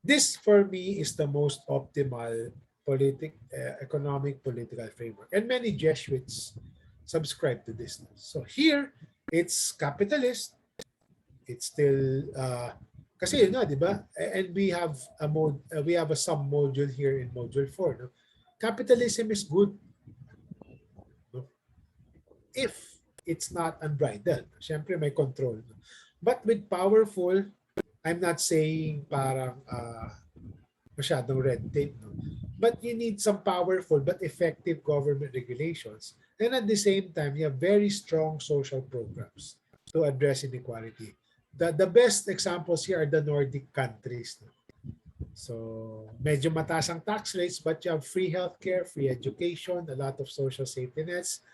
This, for me, is the most optimal economic political framework. And many Jesuits subscribe to this. So here, it's capitalist. It's still, kasi yun nga, di ba? And we have a sub-module here in module 4. No? Capitalism is good, no? If it's not unbridled. Siyempre, may control. No? But with powerful, I'm not saying parang masyadong red tape, no? But you need some powerful but effective government regulations. And at the same time, you have very strong social programs to address inequality. The best examples here are the Nordic countries. No? So, medyo mataas ang tax rates, but you have free healthcare, free education, a lot of social safety nets.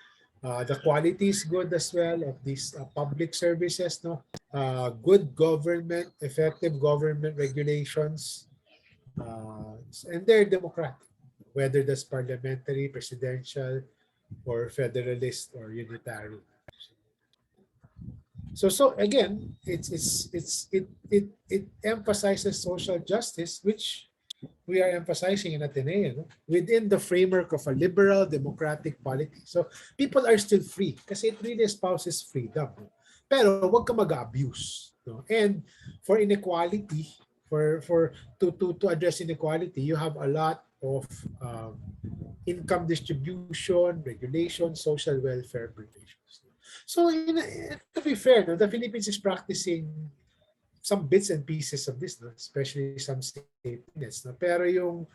The quality is good as well of these public services, no? Good government, effective government regulations, and they're democratic, whether that's parliamentary, presidential, or federalist or unitary. So again, it emphasizes social justice, which we are emphasizing in Ateneo, no? Within the framework of a liberal democratic polity. So people are still free kasi it really espouses freedom. No? Pero wag ka mag-abuse. No? And for inequality, to address inequality, you have a lot of income distribution, regulation, social welfare provisions. So to be fair, no, the Philippines is practicing some bits and pieces of this, no? Especially some safety nets. No? Pero yung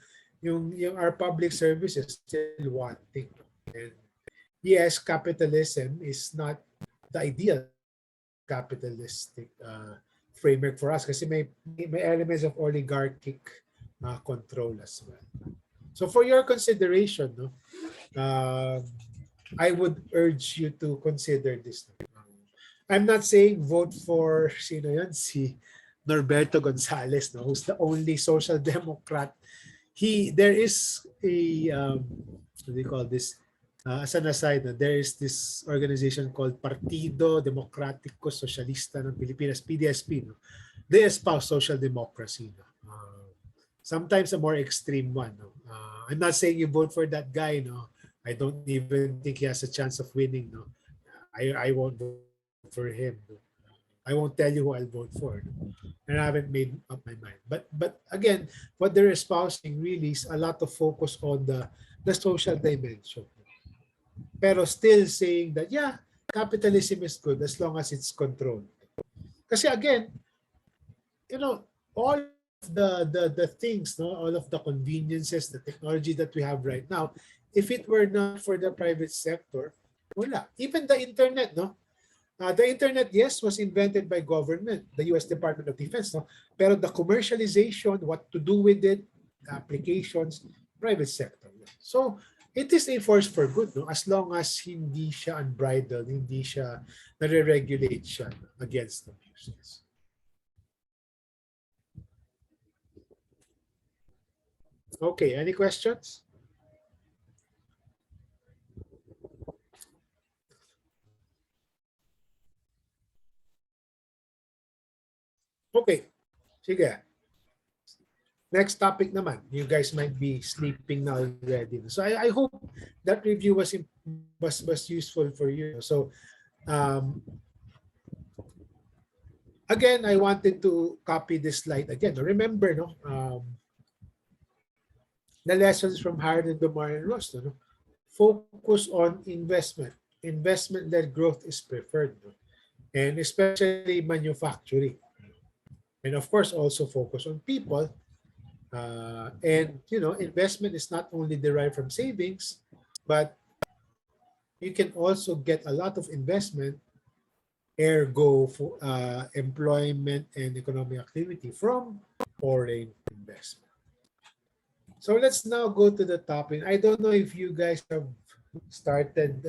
our public services still wanting. No? And yes, capitalism is not the ideal capitalistic framework for us kasi may elements of oligarchic control as well. So for your consideration, no, I would urge you to consider this. I'm not saying vote for sino yun, si Norberto Gonzales, no, who's the only social democrat. There is a what do you call this? As an aside, no, there is this organization called Partido Demokratiko Socialista ng Pilipinas, PDSP. No? They espouse social democracy. No? Sometimes a more extreme one. No? I'm not saying you vote for that guy. No, I don't even think he has a chance of winning. No, I won't vote for him. No? I won't tell you who I'll vote for. No? And I haven't made up my mind. But again, what they're espousing really is a lot of focus on the social dimension. Pero still saying that, yeah, capitalism is good as long as it's controlled. Kasi again, you know, all the things, no, all of the conveniences, the technology that we have right now, if it were not for the private sector, wala. Even the internet, no? The internet, yes, was invented by government, the U.S. Department of Defense, no? Pero the commercialization, what to do with it, applications, private sector. So, it is a force for good, no? As long as hindi siya unbridled, hindi siya nare-regulate siya against abuses. Okay, any questions? Okay, sige. Next topic naman. You guys might be sleeping now already. So I hope that review was useful for you. So again, I wanted to copy this slide again. Remember, no, the lessons from Howard and Mar and Ross, no? Focus on investment. Investment-led growth is preferred, no? And especially manufacturing. And of course, also focus on people. And you know, investment is not only derived from savings, but you can also get a lot of investment, ergo for employment and economic activity from foreign investment. So let's now go to the topic. I don't know if you guys have started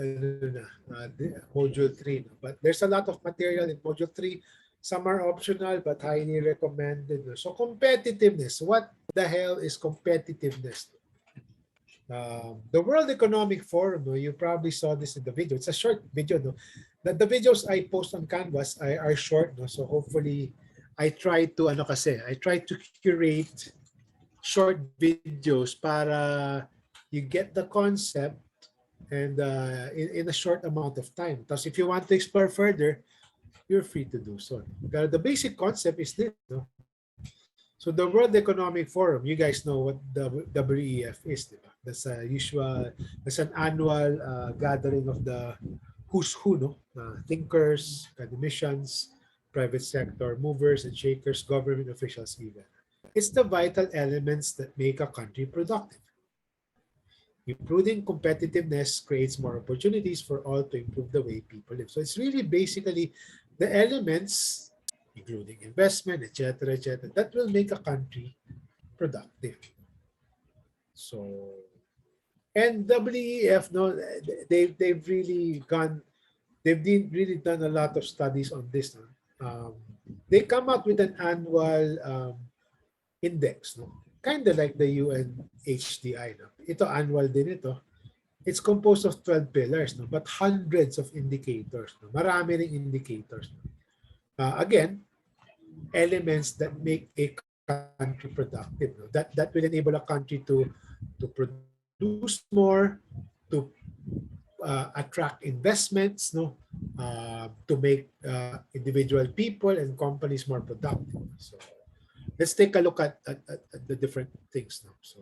module 3, but there's a lot of material in module 3. Some are optional but highly recommended. So competitiveness. What the hell is competitiveness? The World Economic Forum, no, you probably saw this in the video. It's a short video. No? The videos I post on Canvas are short. No? So hopefully, I try to curate short videos para you get the concept and in a short amount of time. Because if you want to explore further, you're free to do so. But the basic concept is this. No? So the World Economic Forum, you guys know what the WEF is. Diba? That's an annual gathering of the who's who, no? Thinkers, academicians, private sector movers and shakers, government officials even. It's the vital elements that make a country productive. Improving competitiveness creates more opportunities for all to improve the way people live. So it's really basically the elements, including investment, etc., that will make a country productive. So, and WEF, no, they've really really done a lot of studies on this. No? They come up with an annual index, no? Kind of like the UNHDI. No? Ito annual din ito. It's composed of 12 pillars, no? But hundreds of indicators. No? Marami ring indicators. No? Again, elements that make a country productive. No? That will enable a country to produce more, to attract investments, no, to make individual people and companies more productive. So let's take a look at the different things now. So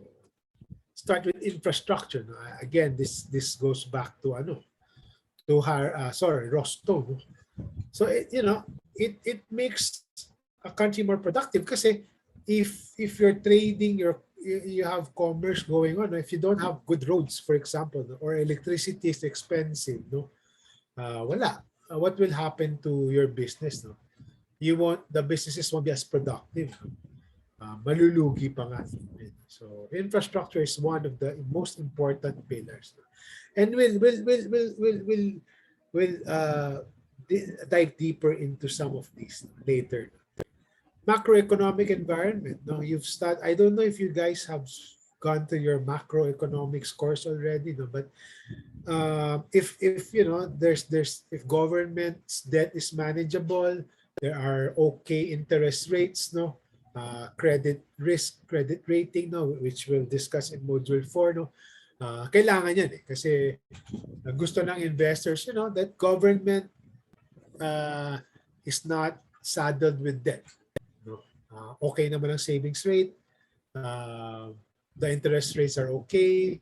start with infrastructure. No? Again, this goes back to Rosto. No? So it makes a country more productive kasi if you're trading, you have commerce going on. If you don't have good roads, for example, or electricity is expensive, no, wala. What will happen to your business? No, the businesses won't be as productive. No? Malulugi pa nga. So infrastructure is one of the most important pillars, no? And we'll dive deeper into some of these later. Macroeconomic environment. No, I don't know if you guys have gone to your macroeconomics course already, no, but if if government's debt is manageable, there are okay interest rates, no, credit risk, credit rating, no, which we'll discuss in module 4, no. Kailangan yan kasi gusto ng investors, that government is not saddled with debt. No? Okay naman ang savings rate. The interest rates are okay.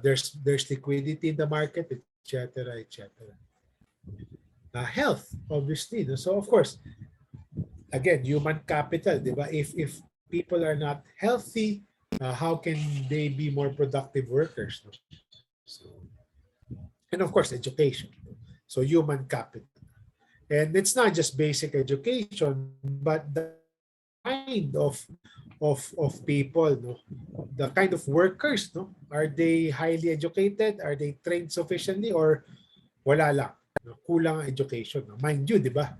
There's liquidity in the market, etc., etc. Health, obviously. No? So of course, again, human capital, di ba? If people are not healthy, how can they be more productive workers? No? So, and of course, education. So human capital. And it's not just basic education, but the kind of people, no, the kind of workers, no, are they highly educated? Are they trained sufficiently, or wala lang, no? Kulang ang education, no? Mind you, di ba?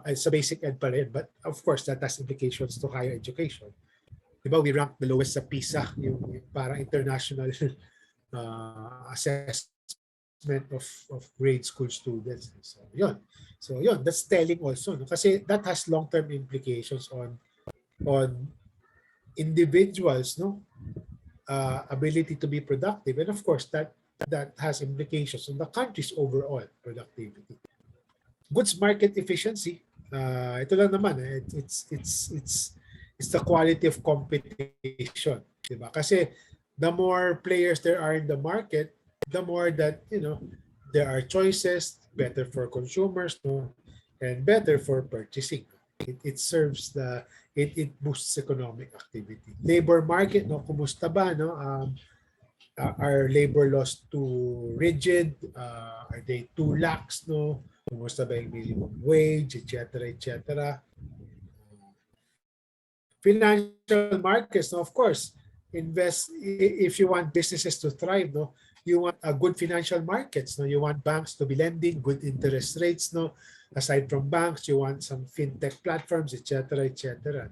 It's a basic ed pa rin, but of course that has implications to higher education. Di ba, we rank the lowest sa PISA, yung parang international assessment of grade school students. So yun, that's telling also, no? Kasi that has long-term implications on individuals, no, ability to be productive, and of course that has implications on the country's overall productivity. Goods market efficiency. Ito lang naman, it's the quality of competition, diba? Kasi the more players there are in the market, the more that there are choices, better for consumers, no, and better for purchasing. It serves it boosts economic activity. Labor market, no, kumusta ba, no? Are labor laws too rigid? Are they too lax, no? Kumusta ba yung minimum wage, etc., etc. Financial markets, no, of course, if you want businesses to thrive, no, you want a good financial markets, no, you want banks to be lending, good interest rates, no. Aside from banks, you want some fintech platforms, etc., etc.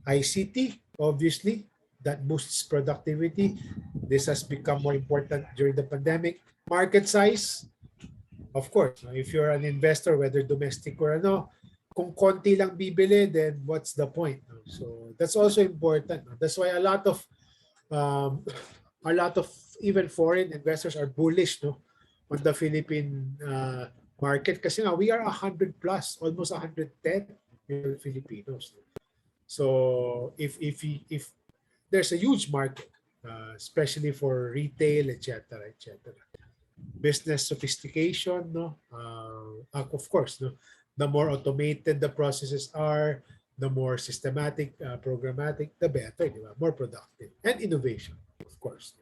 ICT, obviously, that boosts productivity. This has become more important during the pandemic. Market size, of course, if you're an investor, whether domestic or kung konti lang bibili, then what's the point? So that's also important. That's why a lot of even foreign investors are bullish, no, on the Philippine market kasi we are 100 plus, almost 110 million Filipinos. So if there's a huge market, especially for retail, etc., etc. Business sophistication, no, of course, no, the more automated the processes are, the more systematic, programmatic, the better, more productive, and innovation, of course.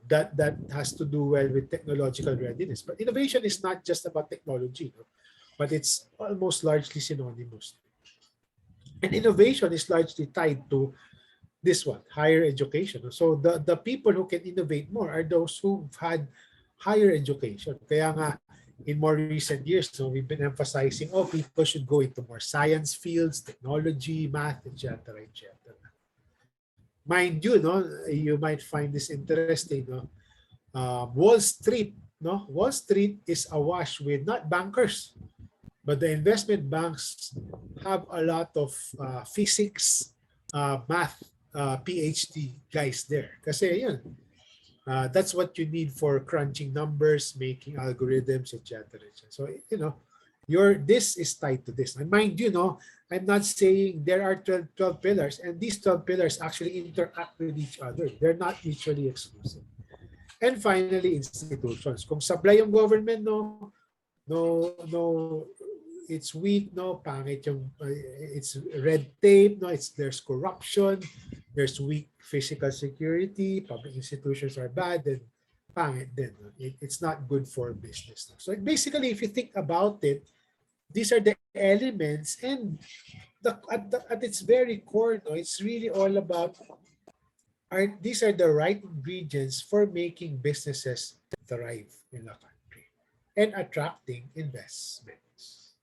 That has to do well with technological readiness. But innovation is not just about technology, no? But it's almost largely synonymous. And innovation is largely tied to this one, higher education. So the people who can innovate more are those who've had higher education. Kaya nga, in more recent years, so we've been emphasizing, people should go into more science fields, technology, math, etc., etc. Mind you, no, you might find this interesting, no. Wall Street, no, Wall Street is awash with not bankers, But the investment banks have a lot of physics, math, PhD guys there. Kasi yun, that's what you need for crunching numbers, making algorithms, etc. So, you know, this is tied to this. And mind you, no, I'm not saying there are 12 pillars, and these 12 pillars actually interact with each other. They're not mutually exclusive. And finally, institutions. Kung sablay yung government, no, it's weak, no, pangit yung, it's red tape, no, there's corruption, there's weak physical security, public institutions are bad, then pangit din. No? It's not good for business. No? So basically, if you think about it, these are the elements, and at its very core, no, it's really all about, these are the right ingredients for making businesses thrive in the country and attracting investments.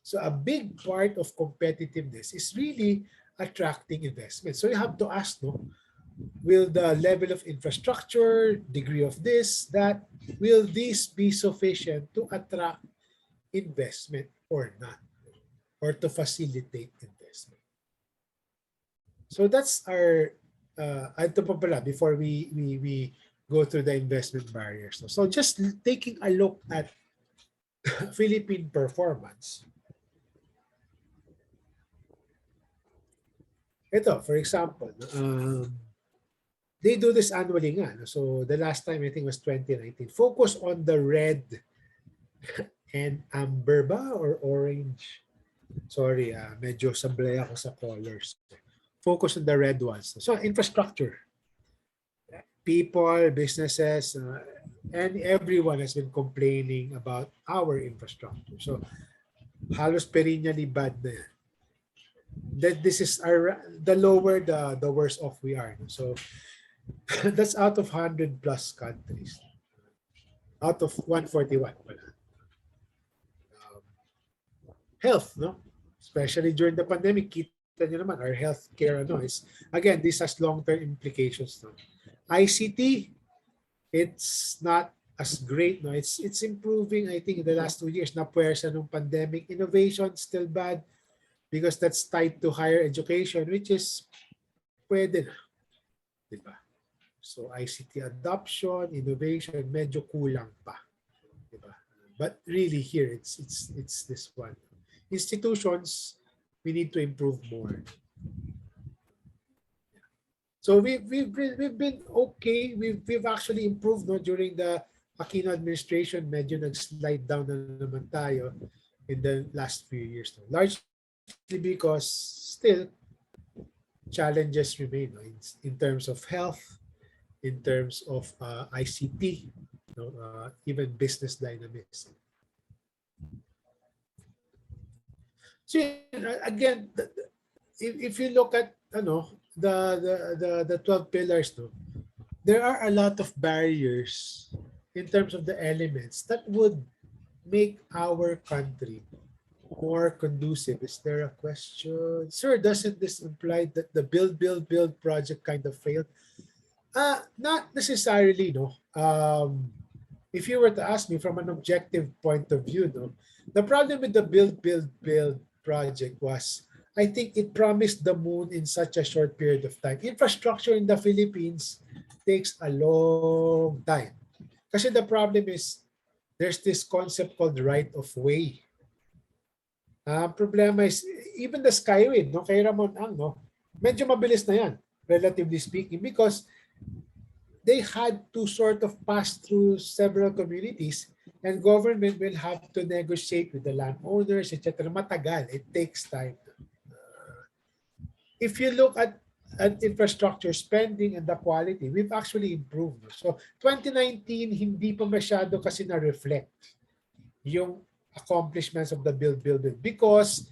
So a big part of competitiveness is really attracting investment. So you have to ask, no, will the level of infrastructure, degree of this, that, will this be sufficient to attract investment or not, or to facilitate investment? So that's our, ito pa pala, before we go through the investment barriers. So just taking a look at Philippine performance. Ito, for example, they do this annually nga. So the last time I think was 2019. Focus on the red and amber ba or orange? Sorry, medyo sablay ako sa colors. Focus on the red ones. So infrastructure. People, businesses, and everyone has been complaining about our infrastructure. So halos perennially bad na yan. That this is the lower the worse off we are. So that's out of 100 plus countries. Out of 141. Health, no? Especially during the pandemic, kita nyo naman, our healthcare is, again, this has long-term implications. No? ICT, it's not as great. No? It's improving, I think, in the last 2 years. Napuwersa nung pandemic. Innovation, still bad. Because that's tied to higher education, which is pwede na. Diba? So ICT adoption, innovation, medyo kulang pa. Diba? But really here, it's this one. Institutions, we need to improve more. So we've been okay. We've actually improved, no, during the Aquino administration. Medyo nag-slide down na naman tayo in the last few years. No? Largely because still challenges remain, no, in terms of health, in terms of ICT, even business dynamics. So again, if you look at the 12 pillars, no, there are a lot of barriers in terms of the elements that would make our country more conducive. Is there a question? Sir, doesn't this imply that the build project kind of failed? Not necessarily, no. If you were to ask me from an objective point of view, no, the problem with the build project was, I think it promised the moon in such a short period of time. Infrastructure in the Philippines takes a long time. Kasi the problem is, there's this concept called right of way. Problema is, even the Skyway, no, kay Ramon Ang, no, medyo mabilis na yan, relatively speaking, because they had to sort of pass through several communities, and government will have to negotiate with the landowners, etc. Matagal. It takes time. If you look at infrastructure spending and the quality, we've actually improved. So 2019, hindi pa masyado kasi na-reflect yung accomplishments of the build because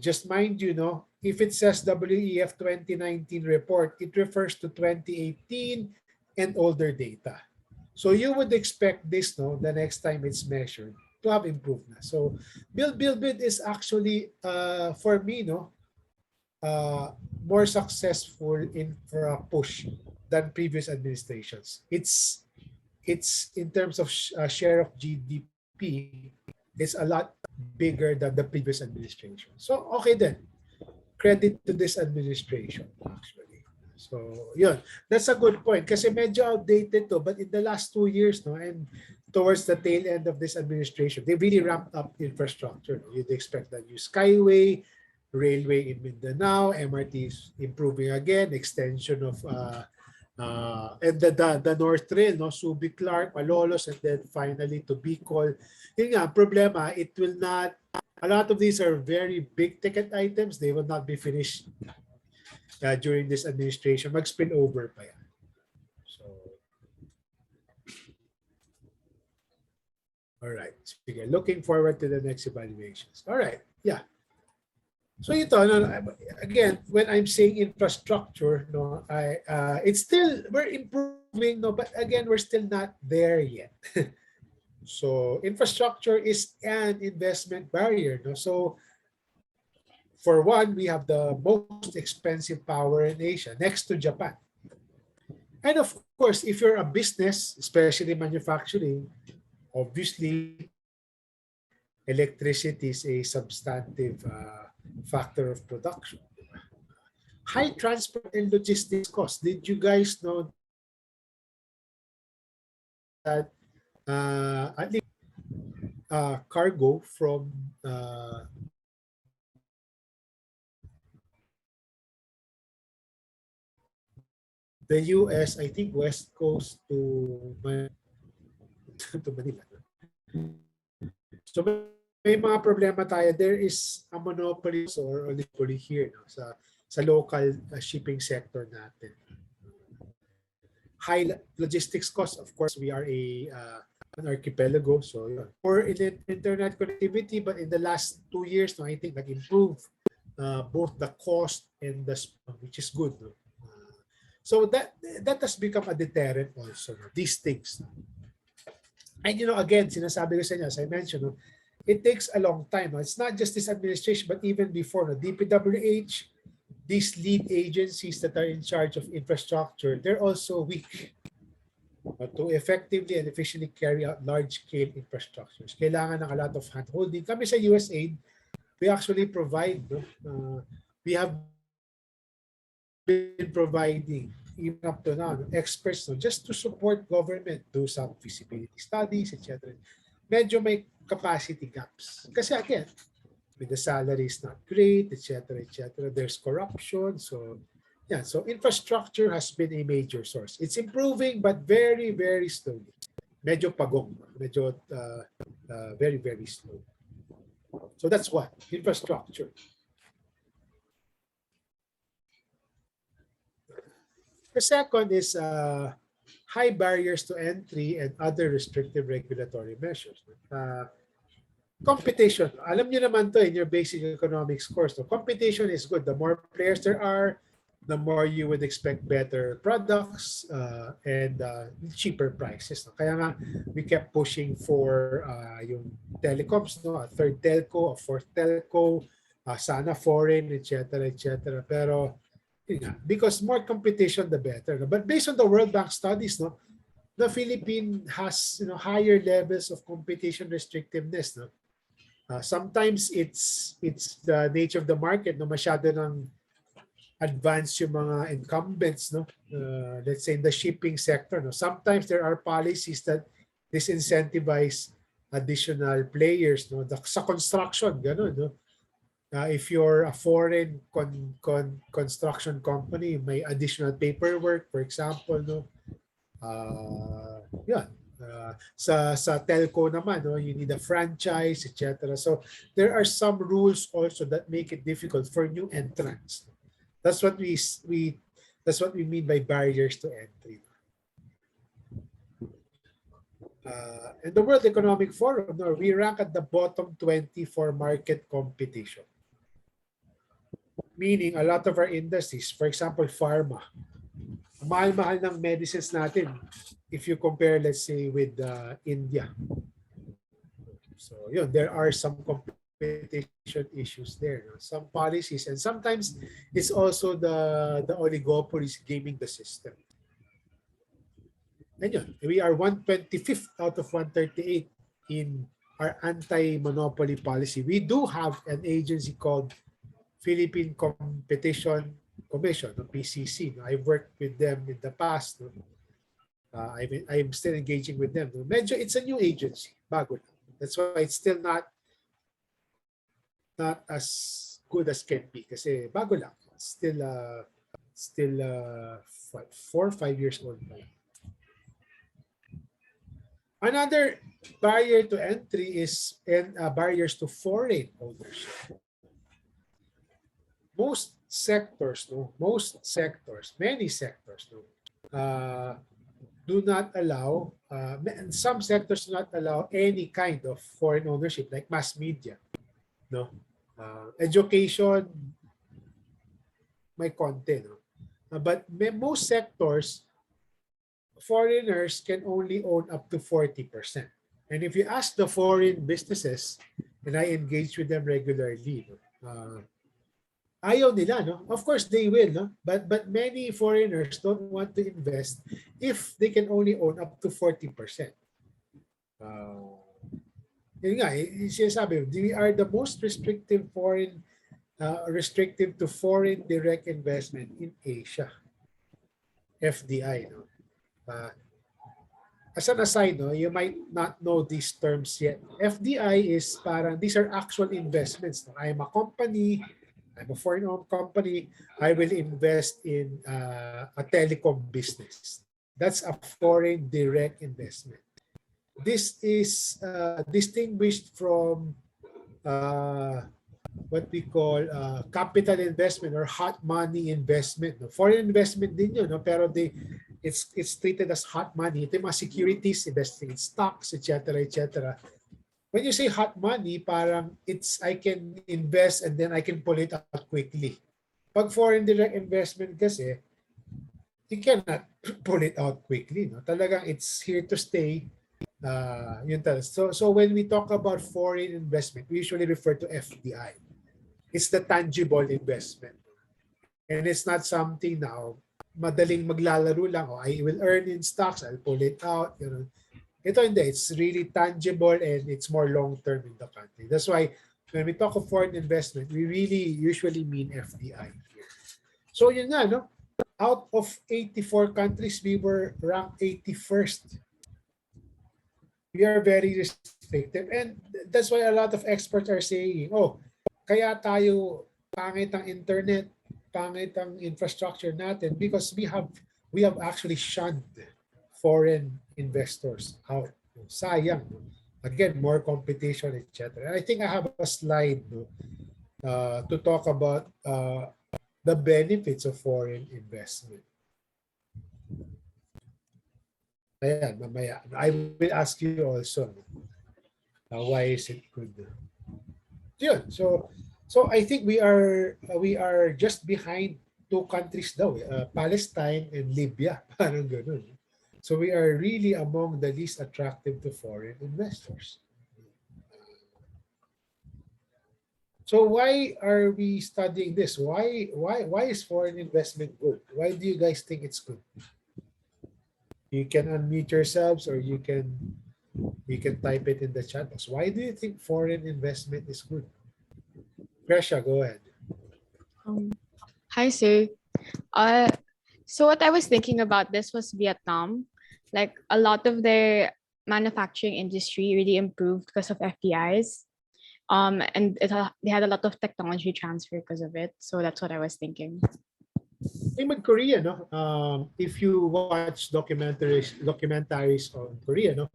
just mind you, no, if it says WEF 2019 report, it refers to 2018 and older data. So you would expect this, no, the next time it's measured, to have improved na. So build is actually for me, no, more successful for a push than previous administrations. It's in terms of share of GDP, is a lot bigger than the previous administration. So okay then, credit to this administration actually. So yun, that's a good point kasi medyo outdated to, but in the last 2 years, no, and towards the tail end of this administration, they really ramped up infrastructure. No? You'd expect that new skyway, railway in Mindanao, MRT is improving again, extension of and the North Trail, no, Subic Clark, Malolos, and then finally to Bicol. Yun nga, problema, it will not, a lot of these are very big ticket items. They will not be finished during this administration. Mag-spill over pa yan. So, all right. Sige, looking forward to the next evaluations. All right. Yeah. So ito, no, again, when I'm saying infrastructure, no, it's still, we're improving, no, but again, we're still not there yet. So infrastructure is an investment barrier. No? So for one, we have the most expensive power in Asia, next to Japan. And of course, if you're a business, especially manufacturing, obviously, electricity is a substantive factor of production. High transport and logistics costs. Did you guys know that at least cargo from the US, I think West Coast to Manila. So may mga problema tayo. There is a monopoly or oligopoly here, no, sa local shipping sector natin. High logistics costs, of course, we are an archipelago. So for internet connectivity, but in the last 2 years, no, I think nag-improve both the cost and the speed, which is good. No? So that has become a deterrent also. No? These things. No? And again, sinasabi ko sa inyo, as I mentioned, no, it takes a long time. No? It's not just this administration, but even before, no, DPWH, these lead agencies that are in charge of infrastructure, they're also weak to effectively and efficiently carry out large-scale infrastructures. Kailangan ng a lot of hand-holding. Kami sa USAID, we actually provide, no, we have been providing even up to now experts, no, just to support government, do some feasibility studies, etc. Medyo may capacity gaps. Kasi again, with the salary is not great, etc., etc. There's corruption. So yeah, so infrastructure has been a major source. It's improving, but very, very slowly. Medyo pagong, medyo very, very slow. So that's what infrastructure. The second is high barriers to entry and other restrictive regulatory measures. Competition. Alam niyo naman to in your basic economics course. No? Competition is good. The more players there are, the more you would expect better products and cheaper prices. No? Kaya nga, we kept pushing for yung telecoms, no? A third telco, a fourth telco, sana foreign, etc., etc. Pero because more competition, the better. No? But based on the World Bank studies, no, the Philippines has higher levels of competition restrictiveness. No? Sometimes it's the nature of the market. No, masyado ng advanced yung mga incumbents. No, let's say in the shipping sector. No, sometimes there are policies that disincentivize additional players. No, sa construction, ganun. No. If you're a foreign construction company, may additional paperwork, for example, no, yeah. Sa telco naman, no, you need a franchise, etc. So there are some rules also that make it difficult for new entrants. That's what we mean by barriers to entry. And the World Economic Forum, no, we rank at the bottom 20 for market competition. Meaning a lot of our industries, for example, pharma, mahal-mahal ng medicines natin if you compare, let's say, with India. So, there are some competition issues there, no? Some policies, and sometimes it's also the oligopolies gaming the system. And we are 125th out of 138 in our anti-monopoly policy. We do have an agency called Philippine Competition Commission, no, PCC. No? I've worked with them in the past. No? I'm still engaging with them. No? Medyo it's a new agency, bago lang. That's why it's still not as good as can be kasi bago lang. Still 4 or 5 years old pa lang. Another barrier to entry is barriers to foreign ownership. Many sectors, no, do not allow, some sectors do not allow any kind of foreign ownership, like mass media, no, education, may konti, no, but most sectors, foreigners can only own up to 40%. And if you ask the foreign businesses, and I engage with them regularly, no, ayaw nila, no? Of course, they will, no? But many foreigners don't want to invest if they can only own up to 40%. Yun nga, sinasabi, we are the most restrictive to foreign direct investment in Asia. FDI, no? As an aside, no, you might not know these terms yet. FDI is parang, these are actual investments. No? I am a company, I'm a foreign-owned company, I will invest in a telecom business. That's a foreign direct investment. This is distinguished from what we call capital investment or hot money investment. No? Foreign investment din yun, no? Pero it's treated as hot money. Ito yung mga securities, investing in stocks, etc., etc. When you say hot money, parang I can invest and then I can pull it out quickly. Pag foreign direct investment kasi, you cannot pull it out quickly. No? Talagang it's here to stay. Yun talaga. So when we talk about foreign investment, we usually refer to FDI. It's the tangible investment. And it's not something now, madaling maglalaro lang. Oh, I will earn in stocks, I'll pull it out. You know. Ito hindi, it's really tangible and it's more long-term in the country. That's why when we talk of foreign investment, we really usually mean FDI here. So yun nga, no? Out of 84 countries, we were ranked 81st. We are very restrictive. And that's why a lot of experts are saying, oh, kaya tayo pangit ang internet, pangit ang infrastructure natin because we have actually shunned foreign investors out. Sayang. Again, more competition, etc. I think I have a slide to talk about the benefits of foreign investment. Ayan, mamaya. I will ask you also why is it good. Yun. So I think we are just behind two countries daw, Palestine and Libya. Parang ganun. So we are really among the least attractive to foreign investors. So why are we studying this? Why is foreign investment good? Why do you guys think it's good? You can unmute yourselves or you can type it in the chat box. Why do you think foreign investment is good? Gresha, go ahead. Hi, sir. So what I was thinking about this was Vietnam. Like a lot of their manufacturing industry really improved because of FDIs. And they had a lot of technology transfer because of it. So that's what I was thinking. Same with Korea, no? If you watch documentaries on Korea, no,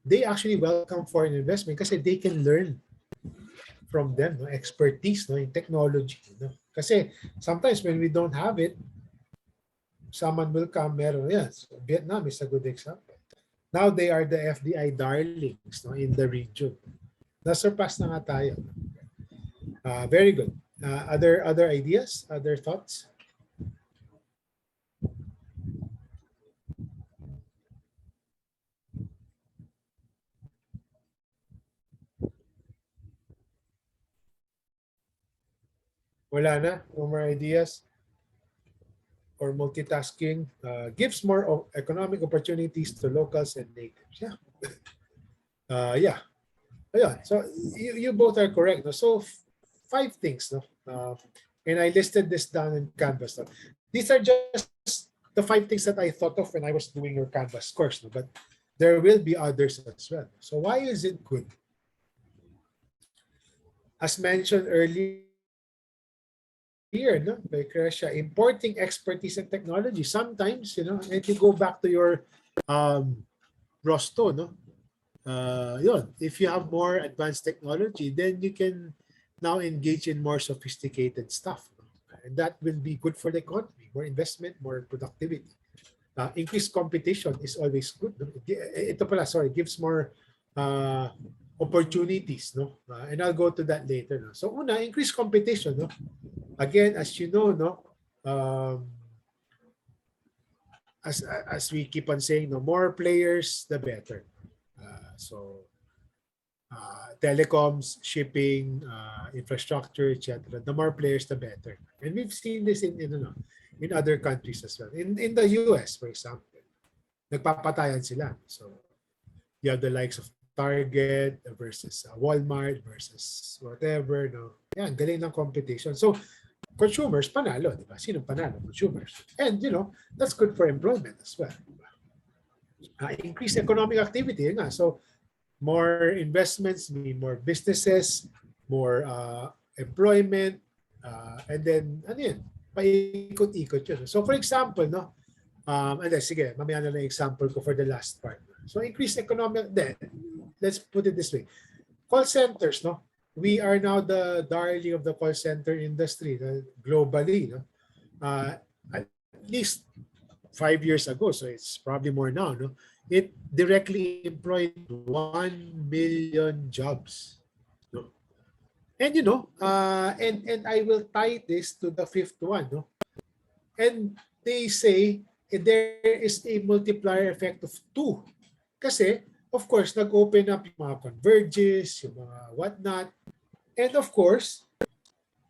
they actually welcome foreign investment kasi they can learn from them, no, expertise, no, in technology, no. Kasi sometimes when we don't have it, someone will come, meron yan. So Vietnam is a good example. Now they are the FDI darlings, no, in the region. Nasurpass na nga tayo. Very good. Other ideas? Other thoughts? Wala na? No more ideas? Or multitasking gives more economic opportunities to locals and natives. Yeah. Yeah. Ayun. So you both are correct. No? So five things. No? And I listed this down in Canvas. No? These are just the five things that I thought of when I was doing your Canvas course. No? But there will be others as well. So why is it good? As mentioned earlier, no, by Kresha, importing expertise and technology. Sometimes, if you go back to your Rosto, no, if you have more advanced technology, then you can now engage in more sophisticated stuff. And that will be good for the economy, more investment, more productivity. Increased competition is always good. No? Ito pala, sorry, gives more uh, opportunities. No? And I'll go to that later. No? So una, increased competition. No? Again, as you know, no, um, as we keep on saying, no, more players, the better. Telecoms, shipping, infrastructure, etc. The more players, the better. And we've seen this in other countries as well. In the US, for example, nagpapatayan sila. So you have the likes of Target versus Walmart versus whatever. No? Yan, galing ng competition. So consumers, panalo. Di ba? Sino panalo? Consumers. And, that's good for employment as well. Increase economic activity. Nga. So more investments mean more businesses, more employment, and then, ano yun? Paikot-ikot yun. So for example, no? And then, sige, mamaya na lang example ko for the last part. So increase economic, then, let's put it this way. Call centers, no? We are now the darling of the call center industry globally, no? At least 5 years ago, so it's probably more now, no? It directly employed 1 million jobs. No? And and I will tie this to the fifth one. No? And they say there is a multiplier effect of 2. Kasi, of course, nag-open up yung mga converges, yung mga whatnot. And of course,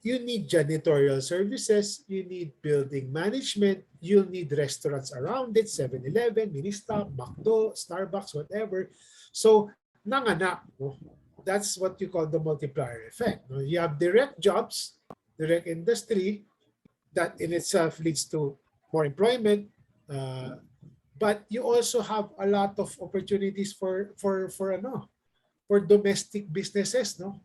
you need janitorial services, you need building management, you'll need restaurants around it, 7-Eleven, Ministop, McDo, Starbucks, whatever. So, nanganak. No? That's what you call the multiplier effect. No? You have direct jobs, direct industry, that in itself leads to more employment, but you also have a lot of opportunities for domestic businesses, no?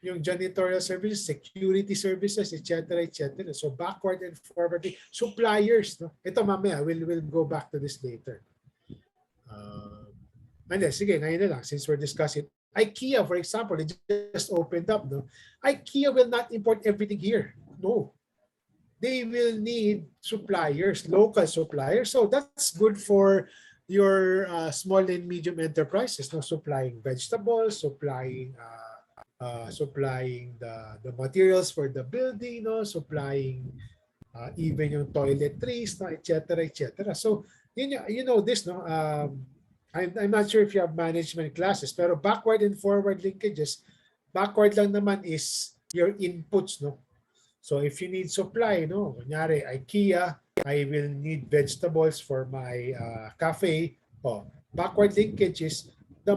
Yung janitorial services, security services, etc., etc. So backward and forward suppliers, no? Ito mamaya, we'll go back to this later. And then, sige, ngayon na lang, since we're discussing IKEA, for example, it just opened up, no? IKEA will not import everything here. No. They will need suppliers, local suppliers. So that's good for your small and medium enterprises, no? Supplying vegetables, supplying the materials for the building, no? Supplying even yung toiletries, no? etc., etc. So you know this, no? I'm not sure if you have management classes, pero backward and forward linkages, backward lang naman is your inputs, no? So if you need supply, no, kunyari IKEA, I will need vegetables for my cafe. Backward linkage is the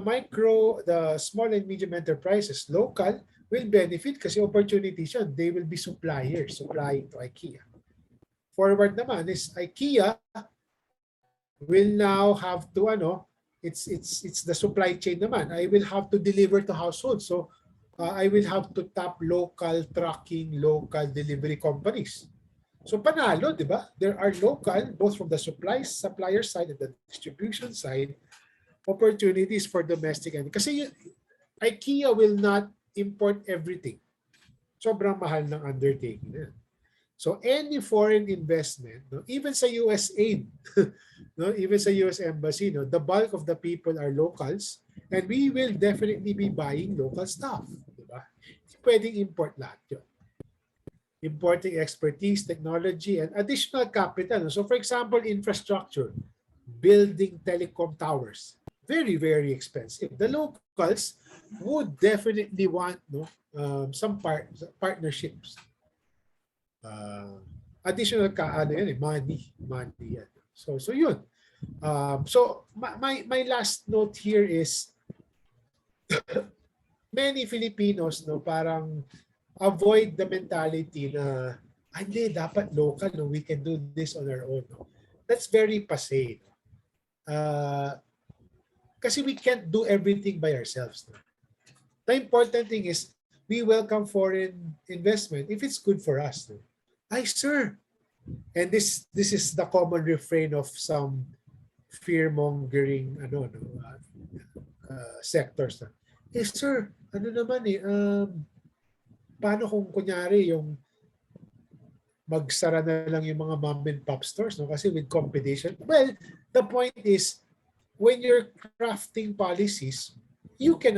small and medium enterprises, local, will benefit kasi opportunities yan. They will be suppliers, supplying to IKEA. Forward naman is IKEA will now have to, it's the supply chain naman. I will have to deliver to households. So I will have to tap local trucking, local delivery companies. So panalo, di ba? There are local, both from the supplier side and the distribution side, opportunities for domestic. Kasi IKEA will not import everything. Sobrang mahal ng undertaking. So any foreign investment, no, even sa US aid, no, even sa US embassy, no, the bulk of the people are locals, and we will definitely be buying local stuff. Diba? Pwedeng import lahat yun. Importing expertise, technology, and additional capital. So for example, infrastructure, building telecom towers, very, very expensive. The locals would definitely want some partnerships. Additional money yan. So yun. So my last note here is many Filipinos, no, parang avoid the mentality na, "Ay, hindi, dapat local, no? We can do this on our own." No? That's very passé. No? Kasi we can't do everything by ourselves. No? The important thing is we welcome foreign investment if it's good for us. No? Ay, sir. And this is the common refrain of some fear-mongering sectors. Na. Eh, sir, ano naman paano kung kunyari yung magsara na lang yung mga mom and pop stores, no? Kasi with competition. Well, the point is, when you're crafting policies, you can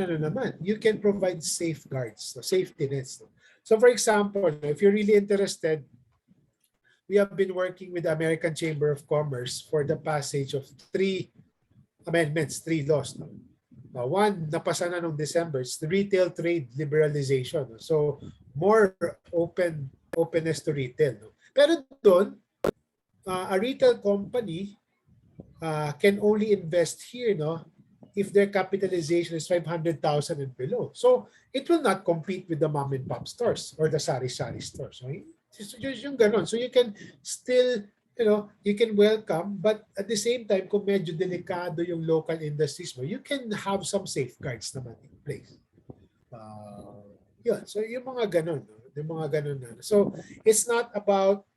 you can provide safeguards, no? Safety nets. No? So for example, if you're really interested, we have been working with the American Chamber of Commerce for the passage of 3 amendments, 3 laws. No? One, napasa na noong December, it's the retail trade liberalization. No? So, more openness to retail. No? Pero doon, a retail company can only invest here, no, if their capitalization is 500,000 and below. So, it will not compete with the mom and pop stores or the sari-sari stores. So, yung ganon. So, you can still, you can welcome, but at the same time, kung medyo delikado yung local industries mo, you can have some safeguards naman in place. Yun. So, yung mga ganon. No? Yung mga ganon na. So, it's not about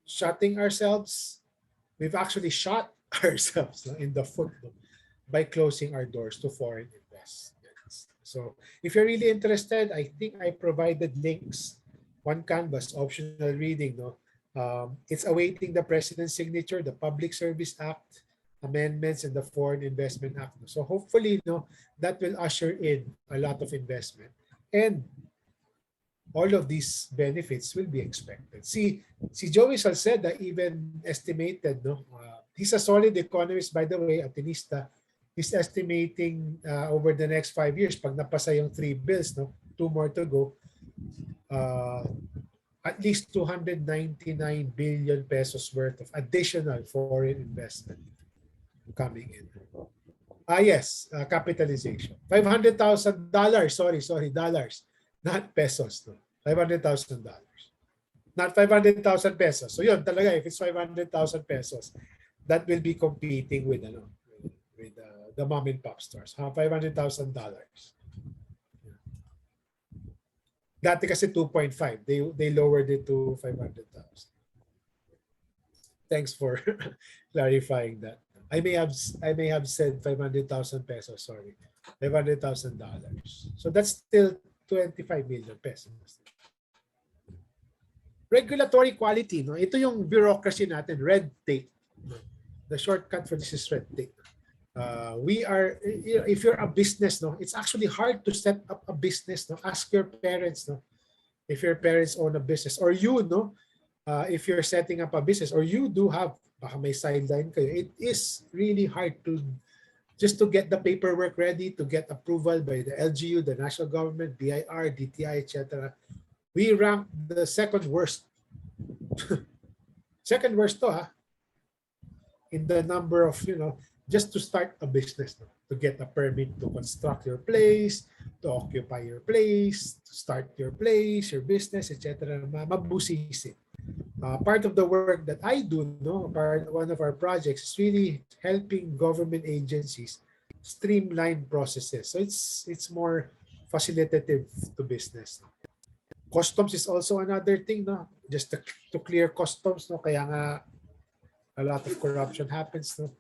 shutting ourselves. We've actually shot ourselves, no, in the foot, no, by closing our doors to foreign investments. So if you're really interested, I think I provided links, one canvas, optional reading. No, it's awaiting the President's signature, the Public Service Act amendments, and the Foreign Investment Act. So hopefully, no, that will usher in a lot of investment, and all of these benefits will be expected. Si Joey Salceda even estimated, no, he's a solid economist, by the way, Atenista. He's estimating over the next 5 years, pag napasa yung 3 bills, no, 2 more to go, at least 299 billion pesos worth of additional foreign investment coming in. Yes, capitalization. $500,000. Sorry, dollars, not pesos. No? $500,000. Not 500,000 pesos. So yun talaga, if it's 500,000 pesos, that will be competing with the mom and pop stores. $500,000. Dati kasi 2.5. They lowered it to 500,000. Thanks for clarifying that. I may have said 500,000 pesos, sorry. $500,000. So that's still 25 million pesos. Regulatory quality, no? Ito yung bureaucracy natin, red tape. The shortcut for this is red tape. If you're a business, no, it's actually hard to set up a business. No, ask your parents, no, if your parents own a business, or you, no, if you're setting up a business, or you do have, baka may sideline kayo, it is really hard to just to get the paperwork ready, to get approval by the LGU, the national government, BIR, DTI, etc. We rank the second worst. Second worst to, in the number of, just to start a business, no? To get a permit to construct your place, to occupy your place, to start your place, your business, etc. Mabusisi. Part of the work that I do, no, one of our projects is really helping government agencies streamline processes. So it's more facilitative to business. Customs is also another thing, no? Just to clear customs, no? Kaya nga a lot of corruption happens, no?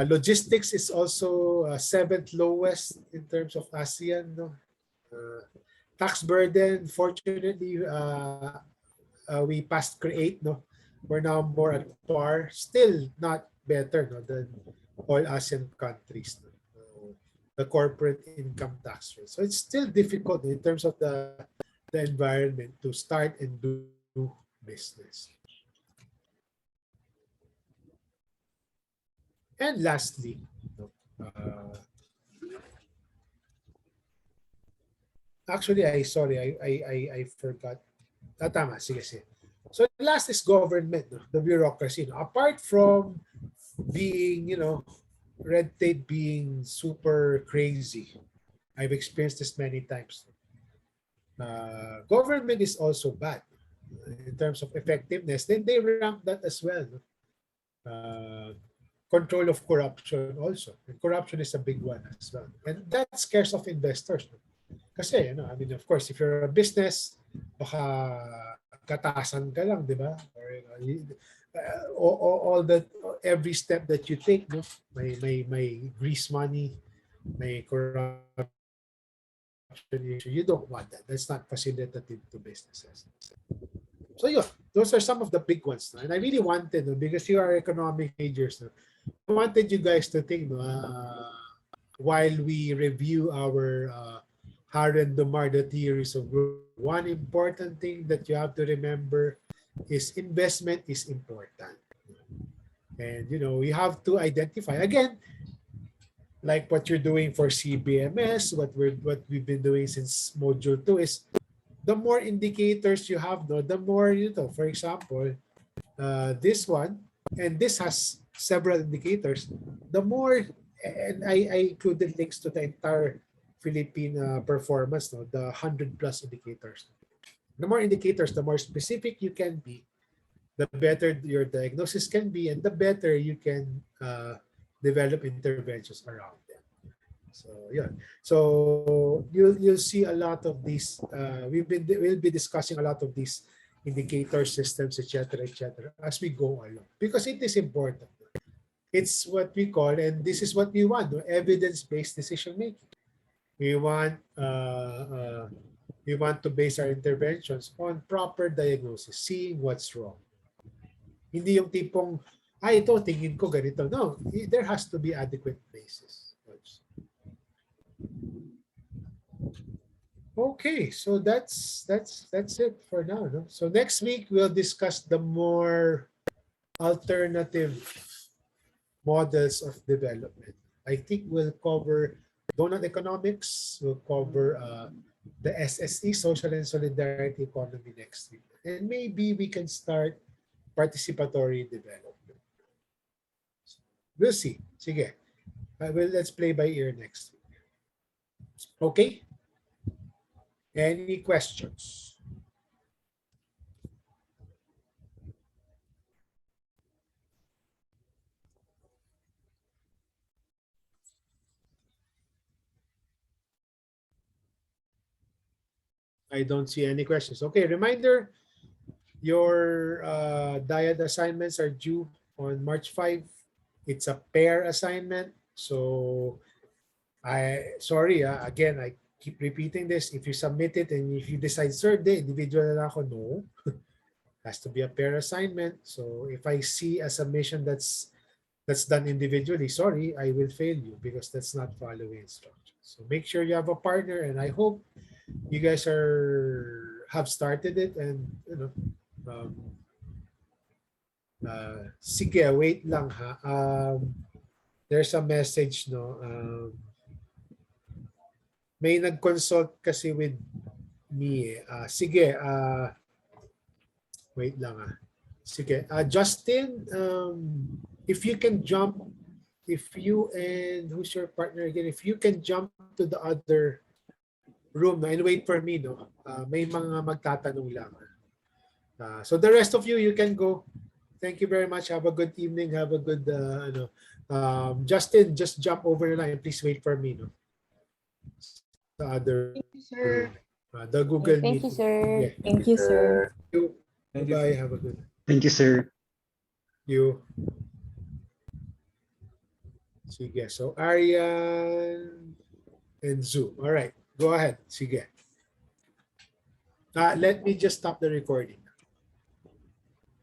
Logistics is also 7th lowest in terms of ASEAN, no? Tax burden, fortunately, we passed CREATE, no? We're now more at par, still not better, no, than all ASEAN countries, no? The corporate income tax rate. So it's still difficult in terms of the environment to start and do business. And lastly, actually, I forgot. Tama, sige. So last is government, no? The bureaucracy. No? Apart from being, red tape being super crazy, I've experienced this many times. Government is also bad in terms of effectiveness. Then they rank that as well. No? Control of corruption also. And corruption is a big one as well. And that scares off investors. No? Kasi, I mean, of course, if you're a business, baka katasan ka lang, di ba? Or, all that, every step that you take, no? May grease money, may corruption issue. You don't want that. That's not facilitative to businesses. So yun, those are some of the big ones. No? And I really wanted, no, because you are economic majors, no? I wanted you guys to think, no, while we review our Mar1 the theories of growth, one important thing that you have to remember is investment is important. And you have to identify again, like what you're doing for CBMS, what we've been doing since module 2 is the more indicators you have, no, the more for example, this one, and this has several indicators, the more, and I included links to the entire Philippine performance, no, the 100 plus indicators. The more indicators, the more specific you can be, the better your diagnosis can be, and the better you can develop interventions around them. So yeah, so you'll see a lot of these. We'll be discussing a lot of these indicator systems, etc., as we go along, because it is important. It's what we call, and this is what we want: evidence-based decision making. We want to base our interventions on proper diagnosis, seeing what's wrong. Hindi yung tipong, ito, tingin ko ganito. No, there has to be adequate basis. Okay, so that's it for now. No? So next week we'll discuss the more alternative models of development. I think we'll cover donut economics. We'll cover the SSE, social and solidarity economy next week, and maybe we can start participatory development. We'll see. Sige. Let's play by ear next week. Okay? Any questions? I don't see any questions. Okay, reminder, your diet assignments are due on March 5. It's a pair assignment. So again, I keep repeating this. If you submit it and if you decide, sir, individual na ako, no. Has to be a pair assignment. So if I see a submission that's done individually, sorry, I will fail you because that's not following instructions. So make sure you have a partner, and I hope you guys have started it, and sige, wait lang ha. There's a message, no. May nag-consult kasi with me. Sige, wait lang ah. Sige. Justin, if you can jump, if you and who's your partner again, if you can jump to the other room and wait for me, no? May mga magtatanong lang. So the rest of you can go. Thank you very much. Have a good evening. Have a good, Justin, just jump over the line. Please wait for me, no? The other Thank you, sir. room. The Google Meet. Thank you, sir. Yeah. Thank you, sir. Bye. Have a good. Thank you, sir. You. Sige. So Arian and Zoom. All right. Go ahead. Sige. Let me just stop the recording.